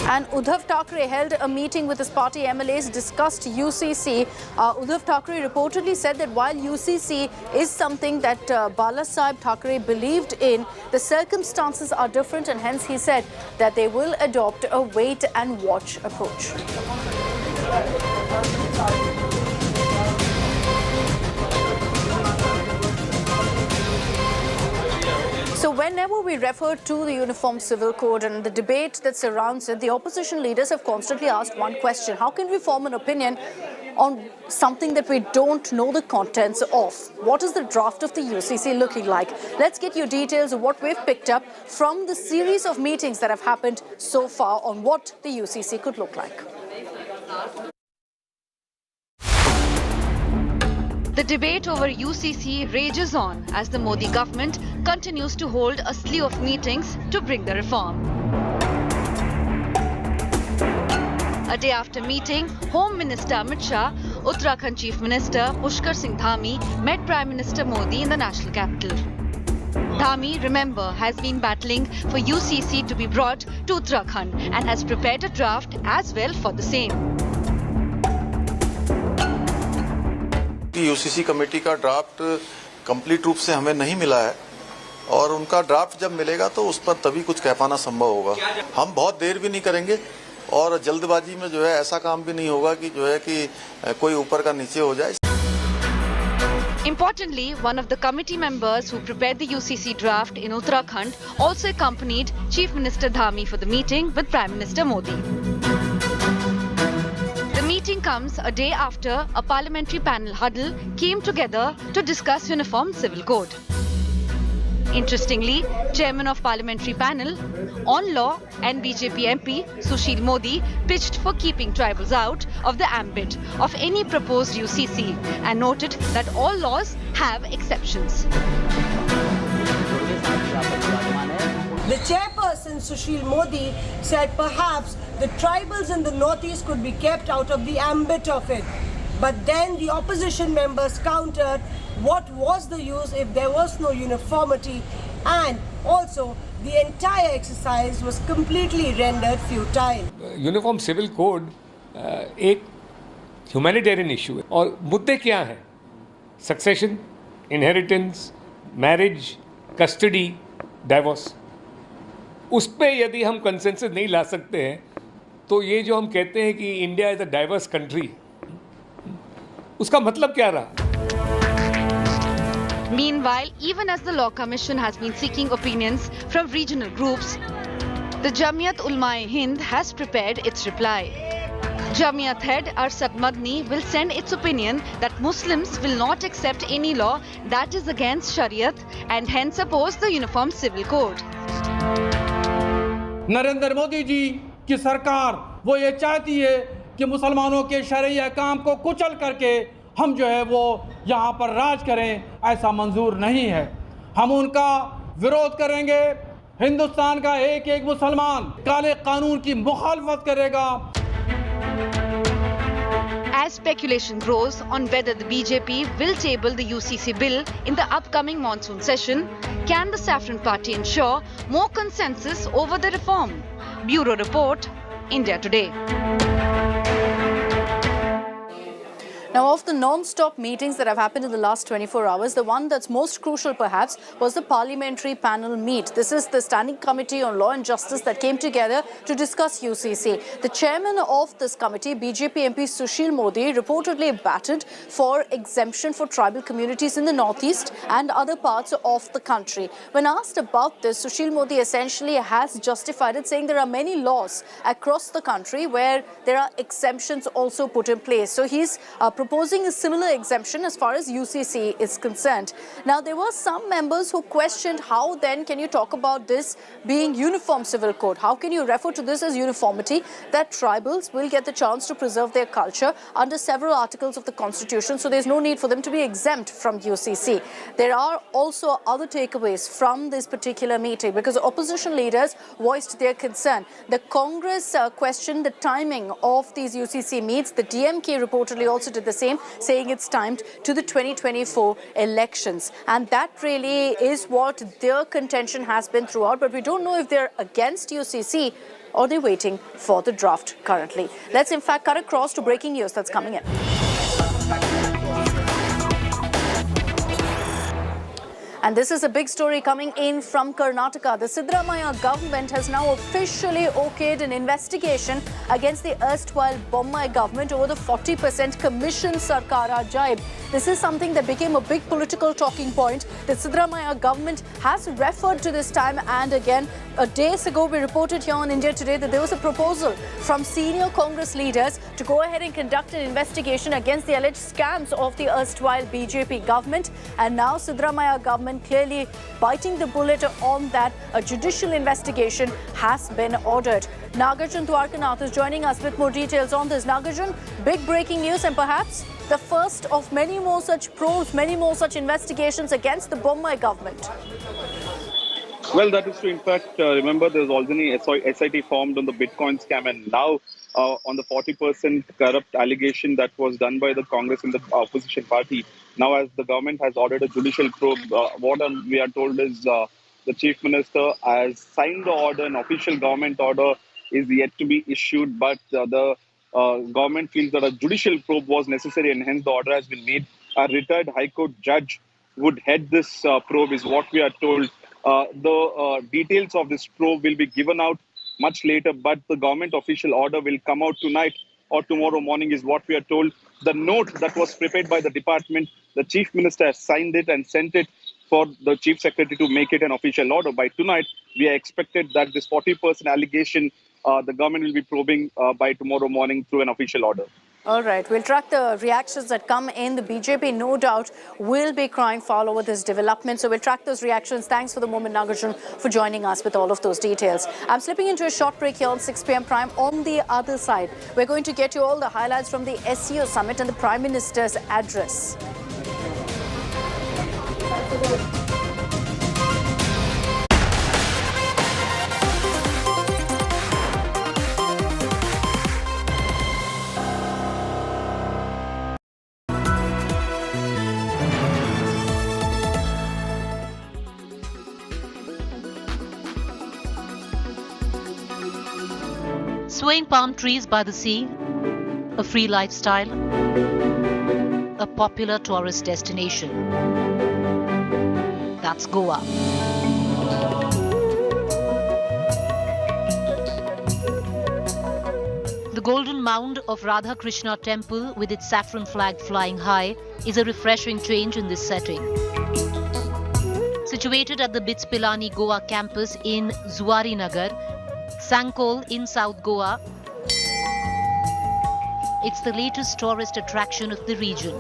And Uddhav Thackeray held a meeting with his party MLAs, discussed UCC. Uddhav Thackeray reportedly said that while UCC is something that Balasaheb Thackeray believed in, the circumstances are different, and hence he said that they will adopt a wait and watch approach. So whenever we refer to the Uniform Civil Code and the debate that surrounds it, the opposition leaders have constantly asked one question: how can we form an opinion on something that we don't know the contents of? What is the draft of the UCC looking like? Let's get you details of what we've picked up from the series of meetings that have happened so far on what the UCC could look like. The debate over UCC rages on as the Modi government continues to hold a slew of meetings to bring the reform. A day after meeting, Home Minister Amit Shah, Uttarakhand Chief Minister Pushkar Singh Dhami met Prime Minister Modi in the national capital. Dhami, remember, has been battling for UCC to be brought to Uttarakhand and has prepared a draft as well for the same. UCC committee का draft complete रूप से हमें नहीं मिला है और उनका draft जब मिलेगा तो उस पर तभी कुछ कह पाना संभव होगा। हम बहुत देर भी नहीं करेंगे और जल्दबाजी में जो है ऐसा काम भी नहीं होगा कि जो है कि कोई ऊपर का नीचे हो जाए। Importantly, one of the committee members who prepared the UCC draft in Uttarakhand also accompanied Chief Minister Dhami for the meeting with Prime Minister Modi. The meeting comes a day after a parliamentary panel huddle came together to discuss Uniform Civil Code. Interestingly, Chairman of Parliamentary Panel on Law and BJP MP Sushil Modi pitched for keeping tribals out of the ambit of any proposed UCC and noted that all laws have exceptions. The chairperson Sushil Modi said perhaps the tribals in the northeast could be kept out of the ambit of it. But then the opposition members countered, what was the use if there was no uniformity, and also the entire exercise was completely rendered futile. Uniform civil code एक humanitarian issue है और मुद्दे क्या हैं? Succession, inheritance, marriage, custody, divorce. उस पे यदि हम कंसेंसस नहीं ला सकते हैं तो ये जो हम कहते हैं कि India is a diverse country, उसका मतलब क्या रहा? Meanwhile, even as the Law Commission has been seeking opinions from regional groups, the Jamiat-Ulema-e-Hind has prepared its reply. Jamiat head Arshad Madni will send its opinion that Muslims will not accept any law that is against Shariat and hence oppose the Uniform Civil Code. Narendra Modi ji की सरकार वो ये चाहती है कि मुसलमानों के शरई अहकाम को कुचल करके हम जो है वो यहाँ पर राज करें, ऐसा मंजूर नहीं है। हम उनका विरोध करेंगे। हिंदुस्तान का एक एक मुसलमान काले कानून की मुखालफत करेगा। As speculation grows on whether the BJP will table the UCC bill in the upcoming monsoon session, can the Saffron Party ensure more consensus over the reform? Bureau Report, India Today. Now, of the non-stop meetings that have happened in the last 24 hours, the one that's most crucial perhaps was the parliamentary panel meet. This is the Standing Committee on Law and Justice that came together to discuss UCC. The chairman of this committee, BJP MP Sushil Modi, reportedly batted for exemption for tribal communities in the northeast and other parts of the country. When asked about this, Sushil Modi essentially has justified it, saying there are many laws across the country where there are exemptions also put in place. So he's proposing a similar exemption as far as UCC is concerned. Now, there were some members who questioned how then can you talk about this being uniform civil code? How can you refer to this as uniformity, that tribals will get the chance to preserve their culture under several articles of the constitution, so there's no need for them to be exempt from UCC. There are also other takeaways from this particular meeting because opposition leaders voiced their concern. The Congress questioned the timing of these UCC meets. The DMK reportedly also did the same, saying it's timed to the 2024 elections. And that really is what their contention has been throughout. But we don't know if they're against UCC or they're waiting for the draft currently. Let's in fact cut across to breaking news that's coming in. And this is a big story coming in from Karnataka. The Siddaramaiah government has now officially okayed an investigation against the erstwhile Bommai government over the 40% commission Sarkara jibe. This is something that became a big political talking point. The Siddaramaiah government has referred to this time and again. Days ago, we reported here on India Today that there was a proposal from senior Congress leaders to go ahead and conduct an investigation against the alleged scams of the erstwhile BJP government. And now Siddaramaiah government clearly biting the bullet on that. A judicial investigation has been ordered. Nagarjun Dwarkanath is joining us with more details on this. Nagarjun, big breaking news and perhaps the first of many more such probes, many more such investigations against the Bommai government. Well, that is true. In fact, remember there was already an SIT formed on the Bitcoin scam, and now on the 40% corrupt allegation that was done by the Congress and the opposition party. Now, as the government has ordered a judicial probe, what we are told is the Chief Minister has signed the order. An official government order is yet to be issued, but the government feels that a judicial probe was necessary, and hence the order has been made. A retired High Court judge would head this probe, is what we are told. The details of this probe will be given out much later, but the government official order will come out tonight or tomorrow morning, is what we are told. The note that was prepared by the department, the Chief Minister has signed it and sent it for the Chief Secretary to make it an official order. By tonight, we are expected that this 40% allegation, the government will be probing by tomorrow morning through an official order. All right, we'll track the reactions that come in. The BJP, no doubt, will be crying foul over this development. So we'll track those reactions. Thanks for the moment, Nagarjun, for joining us with all of those details. I'm slipping into a short break here on 6 p.m. Prime. On the other side, we're going to get you all the highlights from the SCO summit and the Prime Minister's address. Swaying palm trees by the sea, a free lifestyle, a popular tourist destination. That's Goa. The golden mound of Radha Krishna temple with its saffron flag flying high is a refreshing change in this setting. Situated at the BITS Pilani Goa campus in Zuari Nagar, Sankol in South Goa, It's the latest tourist attraction of the region.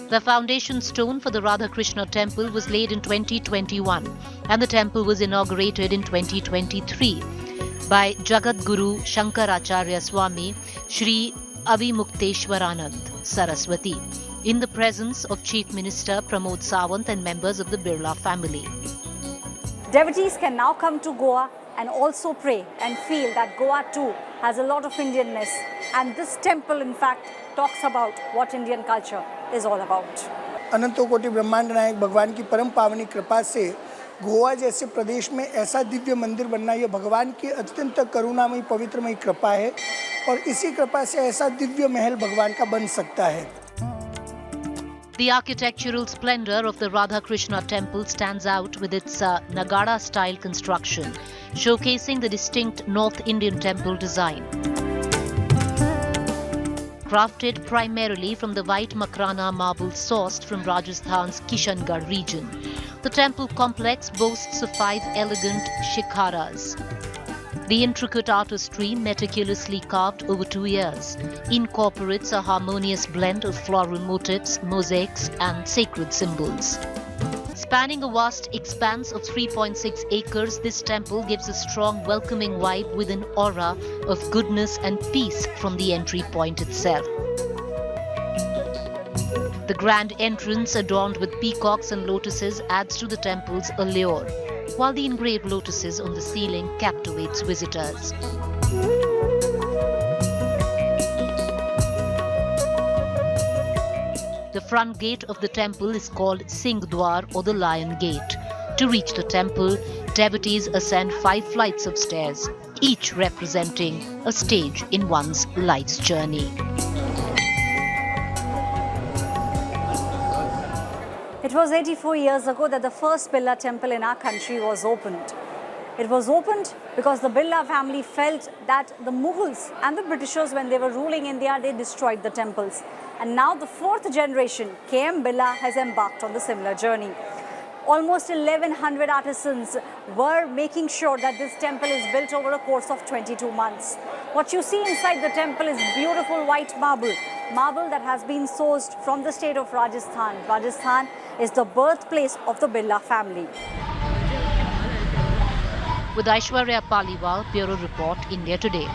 The foundation stone for the Radha Krishna temple was laid in 2021 and the temple was inaugurated in 2023 by Jagat Guru Shankaracharya Swami Shri Avimukteshwaranand Saraswati in the presence of Chief Minister Pramod Sawant and members of the Birla family. Devotees can now come to Goa and also pray and feel that Goa too has a lot of Indianness, and this temple in fact talks about what Indian culture is all about. अनंतो कोटि ब्रह्मांड नायक भगवान की परम पावनी कृपा से गोवा जैसे प्रदेश में ऐसा दिव्य मंदिर बनना ये भगवान की अत्यंत करुणामयी पवित्रमयी कृपा है और इसी कृपा से ऐसा दिव्य महल भगवान का बन सकता है. The architectural splendor of the Radha Krishna temple stands out with its Nagara style construction, showcasing the distinct North Indian temple design. Crafted primarily from the white Makrana marble sourced from Rajasthan's Kishangarh region, the temple complex boasts of 5 elegant shikharas. The intricate artistry, meticulously carved over 2 years, incorporates a harmonious blend of floral motifs, mosaics, and sacred symbols. Spanning a vast expanse of 3.6 acres, this temple gives a strong, welcoming vibe with an aura of goodness and peace from the entry point itself. The grand entrance, adorned with peacocks and lotuses, adds to the temple's allure, while the engraved lotuses on the ceiling captivates visitors. The front gate of the temple is called Singhdwar or the Lion Gate. To reach the temple, devotees ascend 5 flights of stairs, each representing a stage in one's life's journey. It was 84 years ago that the first Birla temple in our country was opened. It was opened because the Birla family felt that the Mughals and the Britishers, when they were ruling India, they destroyed the temples. And now the 4th generation, KM Birla, has embarked on the similar journey. Almost 1100 artisans were making sure that this temple is built over a course of 22 months. What you see inside the temple is beautiful white marble that has been sourced from the state of Rajasthan. Rajasthan is the birthplace of the Birla family. With Aishwarya Paliwal, Bureau Report, India Today.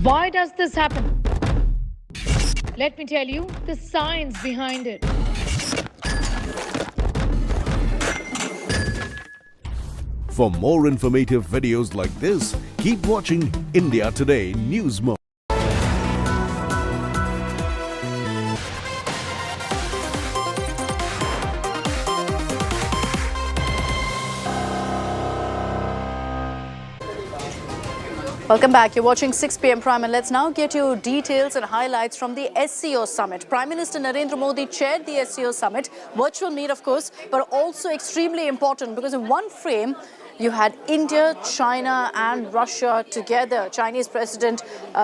Why does this happen? Let me tell you the science behind it. For more informative videos like this, keep watching India Today News Mode. Welcome back. You're watching 6 p.m. Prime, and let's now get you details and highlights from the SCO summit. Prime Minister Narendra Modi chaired the SCO summit, virtual meet of course, but also extremely important because in one frame you had India, China and Russia together. Chinese President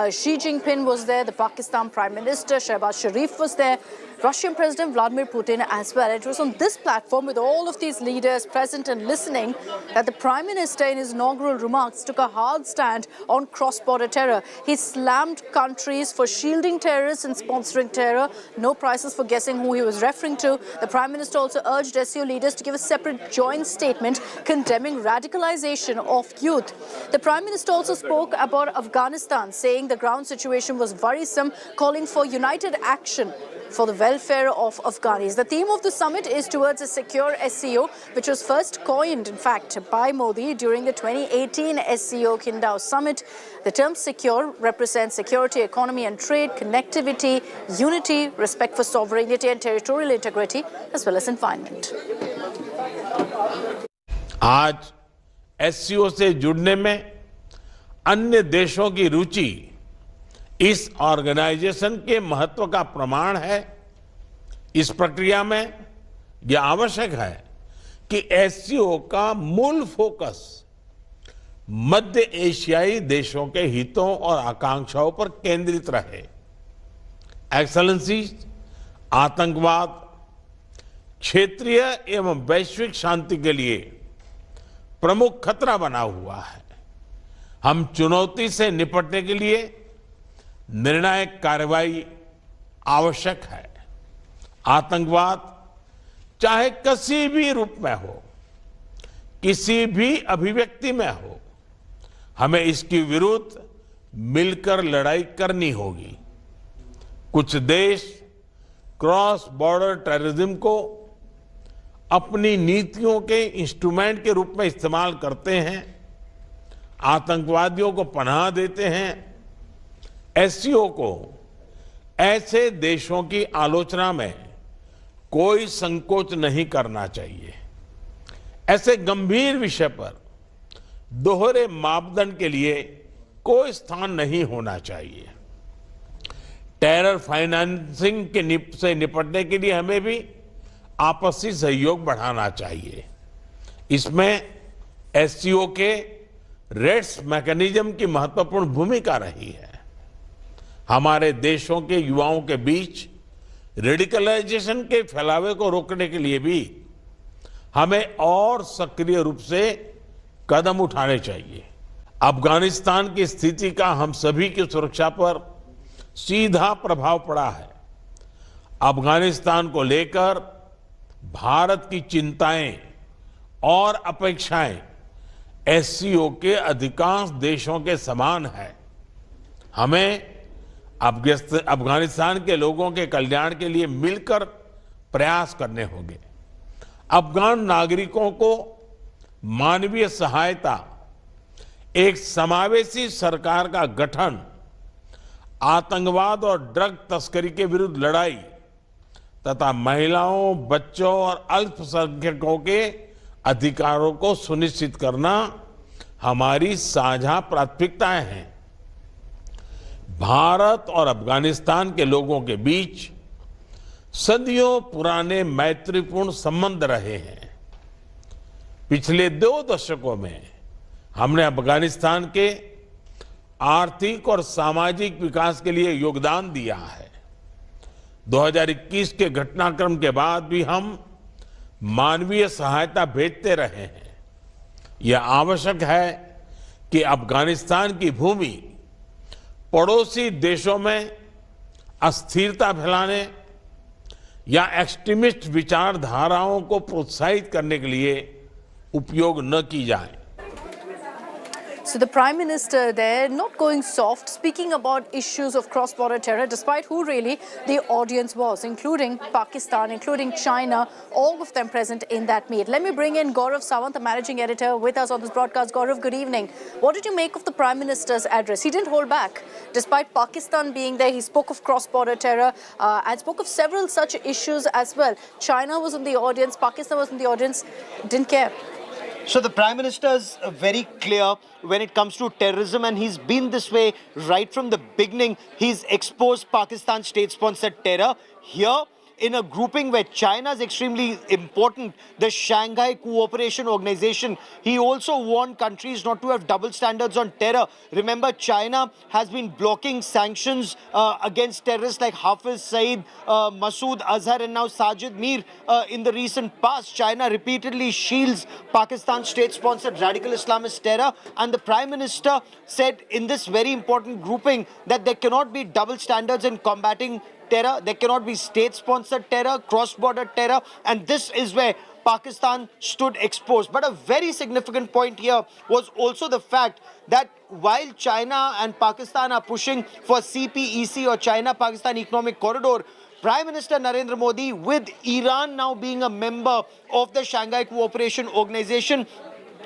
Xi Jinping was there, the Pakistan Prime Minister Shehbaz Sharif was there, Russian President Vladimir Putin as well. It was on this platform with all of these leaders present and listening that the Prime Minister in his inaugural remarks took a hard stand on cross-border terror. He slammed countries for shielding terrorists and sponsoring terror. No prizes for guessing who he was referring to. The Prime Minister also urged SCO leaders to give a separate joint statement condemning radicalization of youth. The Prime Minister also spoke about Afghanistan, saying the ground situation was worrisome, calling for united action for the welfare of Afghanis. The theme of the summit is towards a secure SCO, which was first coined, in fact, by Modi during the 2018 SCO Qingdao summit. The term secure represents security, economy and trade, connectivity, unity, respect for sovereignty and territorial integrity, as well as environment. आज SCO से जुड़ने में अन्य देशों की रुचि इस organisation के महत्व का प्रमाण है। इस प्रक्रिया में यह आवश्यक है कि एससीओ का मूल फोकस मध्य एशियाई देशों के हितों और आकांक्षाओं पर केंद्रित रहे। एक्सेलेंसी, आतंकवाद क्षेत्रीय एवं वैश्विक शांति के लिए प्रमुख खतरा बना हुआ है। हम चुनौती से निपटने के लिए निर्णायक कार्रवाई आवश्यक है। आतंकवाद चाहे किसी भी रूप में हो, किसी भी अभिव्यक्ति में हो, हमें इसके विरुद्ध मिलकर लड़ाई करनी होगी। कुछ देश क्रॉस बॉर्डर टेररिज्म को अपनी नीतियों के इंस्ट्रूमेंट के रूप में इस्तेमाल करते हैं, आतंकवादियों को पनाह देते हैं। एससीओ को ऐसे देशों की आलोचना में कोई संकोच नहीं करना चाहिए। ऐसे गंभीर विषय पर दोहरे मापदंड के लिए कोई स्थान नहीं होना चाहिए। टेरर फाइनेंसिंग से निपटने के लिए हमें भी आपसी सहयोग बढ़ाना चाहिए। इसमें एससीओ के रेड्स मैकेनिज्म की महत्वपूर्ण भूमिका रही है। हमारे देशों के युवाओं के बीच रेडिकलाइजेशन के फैलावे को रोकने के लिए भी हमें और सक्रिय रूप से कदम उठाने चाहिए। अफगानिस्तान की स्थिति का हम सभी की सुरक्षा पर सीधा प्रभाव पड़ा है। अफगानिस्तान को लेकर भारत की चिंताएं और अपेक्षाएं एससीओ के अधिकांश देशों के समान है। हमें अफगानिस्तान के लोगों के कल्याण के लिए मिलकर प्रयास करने होंगे। अफगान नागरिकों को मानवीय सहायता, एक समावेशी सरकार का गठन, आतंकवाद और ड्रग तस्करी के विरुद्ध लड़ाई तथा महिलाओं, बच्चों और अल्पसंख्यकों के अधिकारों को सुनिश्चित करना हमारी साझा प्राथमिकताएं हैं। भारत और अफगानिस्तान के लोगों के बीच सदियों पुराने मैत्रीपूर्ण संबंध रहे हैं। पिछले 2 दशकों में हमने अफगानिस्तान के आर्थिक और सामाजिक विकास के लिए योगदान दिया है। 2021 के घटनाक्रम के बाद भी हम मानवीय सहायता भेजते रहे हैं। यह आवश्यक है कि अफगानिस्तान की भूमि पड़ोसी देशों में अस्थिरता फैलाने या एक्सट्रीमिस्ट विचारधाराओं को प्रोत्साहित करने के लिए उपयोग न की जाए। So the Prime Minister there not going soft, speaking about issues of cross-border terror, despite who really the audience was, including Pakistan, including China, all of them present in that meet. Let me bring in Gaurav Sawant, the managing editor, with us on this broadcast. Gaurav, good evening. What did you make of the Prime Minister's address? He didn't hold back. Despite Pakistan being there, he spoke of cross-border terror and spoke of several such issues as well. China was in the audience, Pakistan was in the audience, didn't care. So the Prime Minister's very clear when it comes to terrorism, and he's been this way right from the beginning. He's exposed Pakistan's state-sponsored terror. Here, in a grouping where China is extremely important, the Shanghai Cooperation Organization, he also warned countries not to have double standards on terror. Remember, China has been blocking sanctions against terrorists like Hafiz Saeed, Masood Azhar and now Sajid Mir. In the recent past, China repeatedly shields Pakistan's state-sponsored radical Islamist terror, and the Prime Minister said in this very important grouping that there cannot be double standards in combating terror, there cannot be state-sponsored terror, cross-border terror, and this is where Pakistan stood exposed. But a very significant point here was also the fact that while China and Pakistan are pushing for CPEC or China-Pakistan Economic Corridor, Prime Minister Narendra Modi, with Iran now being a member of the Shanghai Cooperation Organization,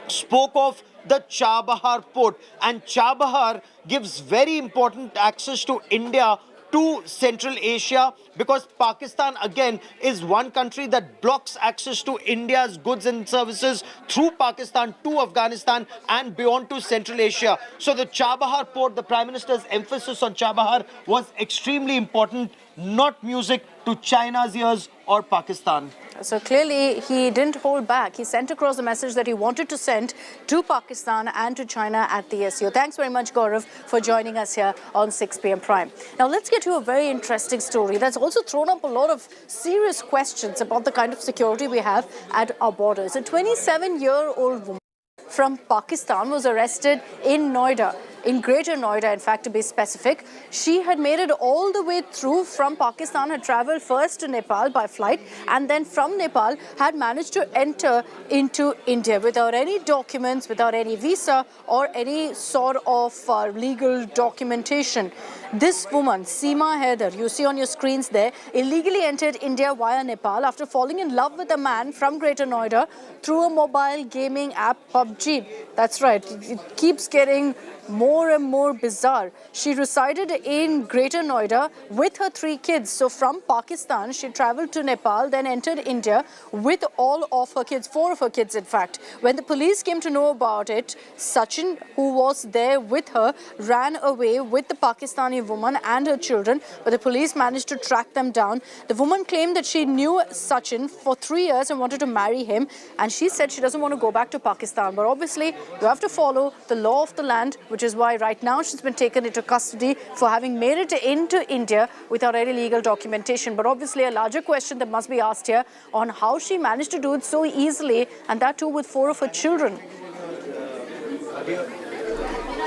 spoke of the Chabahar port, and Chabahar gives very important access to India to Central Asia, because Pakistan again is one country that blocks access to India's goods and services through Pakistan to Afghanistan and beyond to Central Asia. So the Chabahar port, the Prime Minister's emphasis on Chabahar was extremely important, not music to China's ears or Pakistan. So clearly he didn't hold back. He sent across the message that he wanted to send to Pakistan and to China at the SCO. Thanks very much, Gaurav, for joining us here on 6 p.m. Prime. Now let's get to a very interesting story that's also thrown up a lot of serious questions about the kind of security we have at our borders. A 27-year-old woman from Pakistan was arrested in Noida, in Greater Noida, in fact, to be specific. She had made it all the way through from Pakistan, had travelled first to Nepal by flight, and then from Nepal had managed to enter into India without any documents, without any visa or any sort of legal documentation. This woman, Seema Haider, you see on your screens there, illegally entered India via Nepal after falling in love with a man from Greater Noida through a mobile gaming app, PUBG. That's right, it keeps getting more and more bizarre. She resided in Greater Noida with her 3 kids. So from Pakistan, she travelled to Nepal, then entered India with all of her kids, 4 of her kids in fact. When the police came to know about it, Sachin, who was there with her, ran away with the Pakistani woman and her children, but the police managed to track them down. The woman claimed that she knew Sachin for 3 years and wanted to marry him, and she said she doesn't want to go back to Pakistan. But obviously, you have to follow the law of the land, which is why right now she's been taken into custody for having made it into India without any legal documentation. But obviously a larger question that must be asked here on how she managed to do it so easily, and that too with 4 of her children.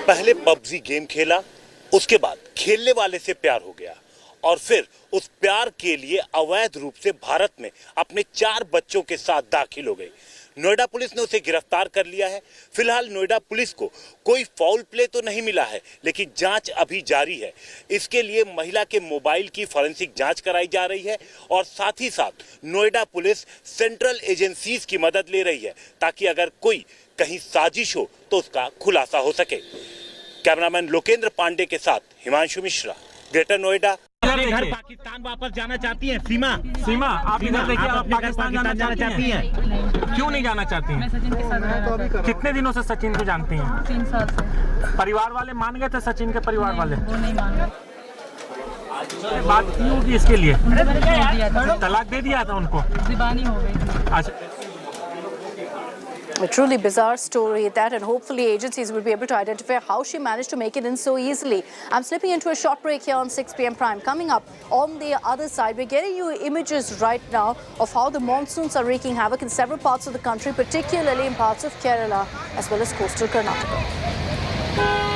पहले PUBG game खेला, उसके बाद खेलने वाले से प्यार हो गया और फिर उस प्यार के लिए अवैध रूप से भारत में अपने 4 बच्चों के साथ दाखिल हो गई। नोएडा पुलिस ने उसे गिरफ्तार कर लिया है। फिलहाल नोएडा पुलिस को कोई फाउल प्ले तो नहीं मिला है, लेकिन जांच अभी जारी है। इसके लिए महिला के मोबाइल की फॉरेंसिक जांच कराई जा रही है और साथ ही साथ नोएडा पुलिस सेंट्रल एजेंसीज की मदद ले रही है ताकि अगर कोई कहीं साजिश हो तो उसका खुलासा हो सके। कैमरामैन लोकेंद्र पांडे के साथ हिमांशु मिश्रा, ग्रेटर नोएडा। अपने घर पाकिस्तान वापस जाना चाहती हैं सीमा? सीमा, आप इधर देखिए, आप पाकिस्तान जाना चाहती हैं? क्यों नहीं जाना चाहती हैं? सचिन के साथ। कितने दिनों से सचिन को जानती हैं? 3 साल से। परिवार वाले मान गए थे, सचिन के परिवार वाले? वो नहीं मान गए। बात क्यों होगी इसके लिए? तलाक दे दिया था उनको? दीवानी हो गई। अच्छा। A truly bizarre story that, and hopefully agencies will be able to identify how she managed to make it in so easily. I'm slipping into a short break here on 6 p.m. Prime. Coming up on the other side, we're getting you images right now of how the monsoons are wreaking havoc in several parts of the country, particularly in parts of Kerala as well as coastal Karnataka.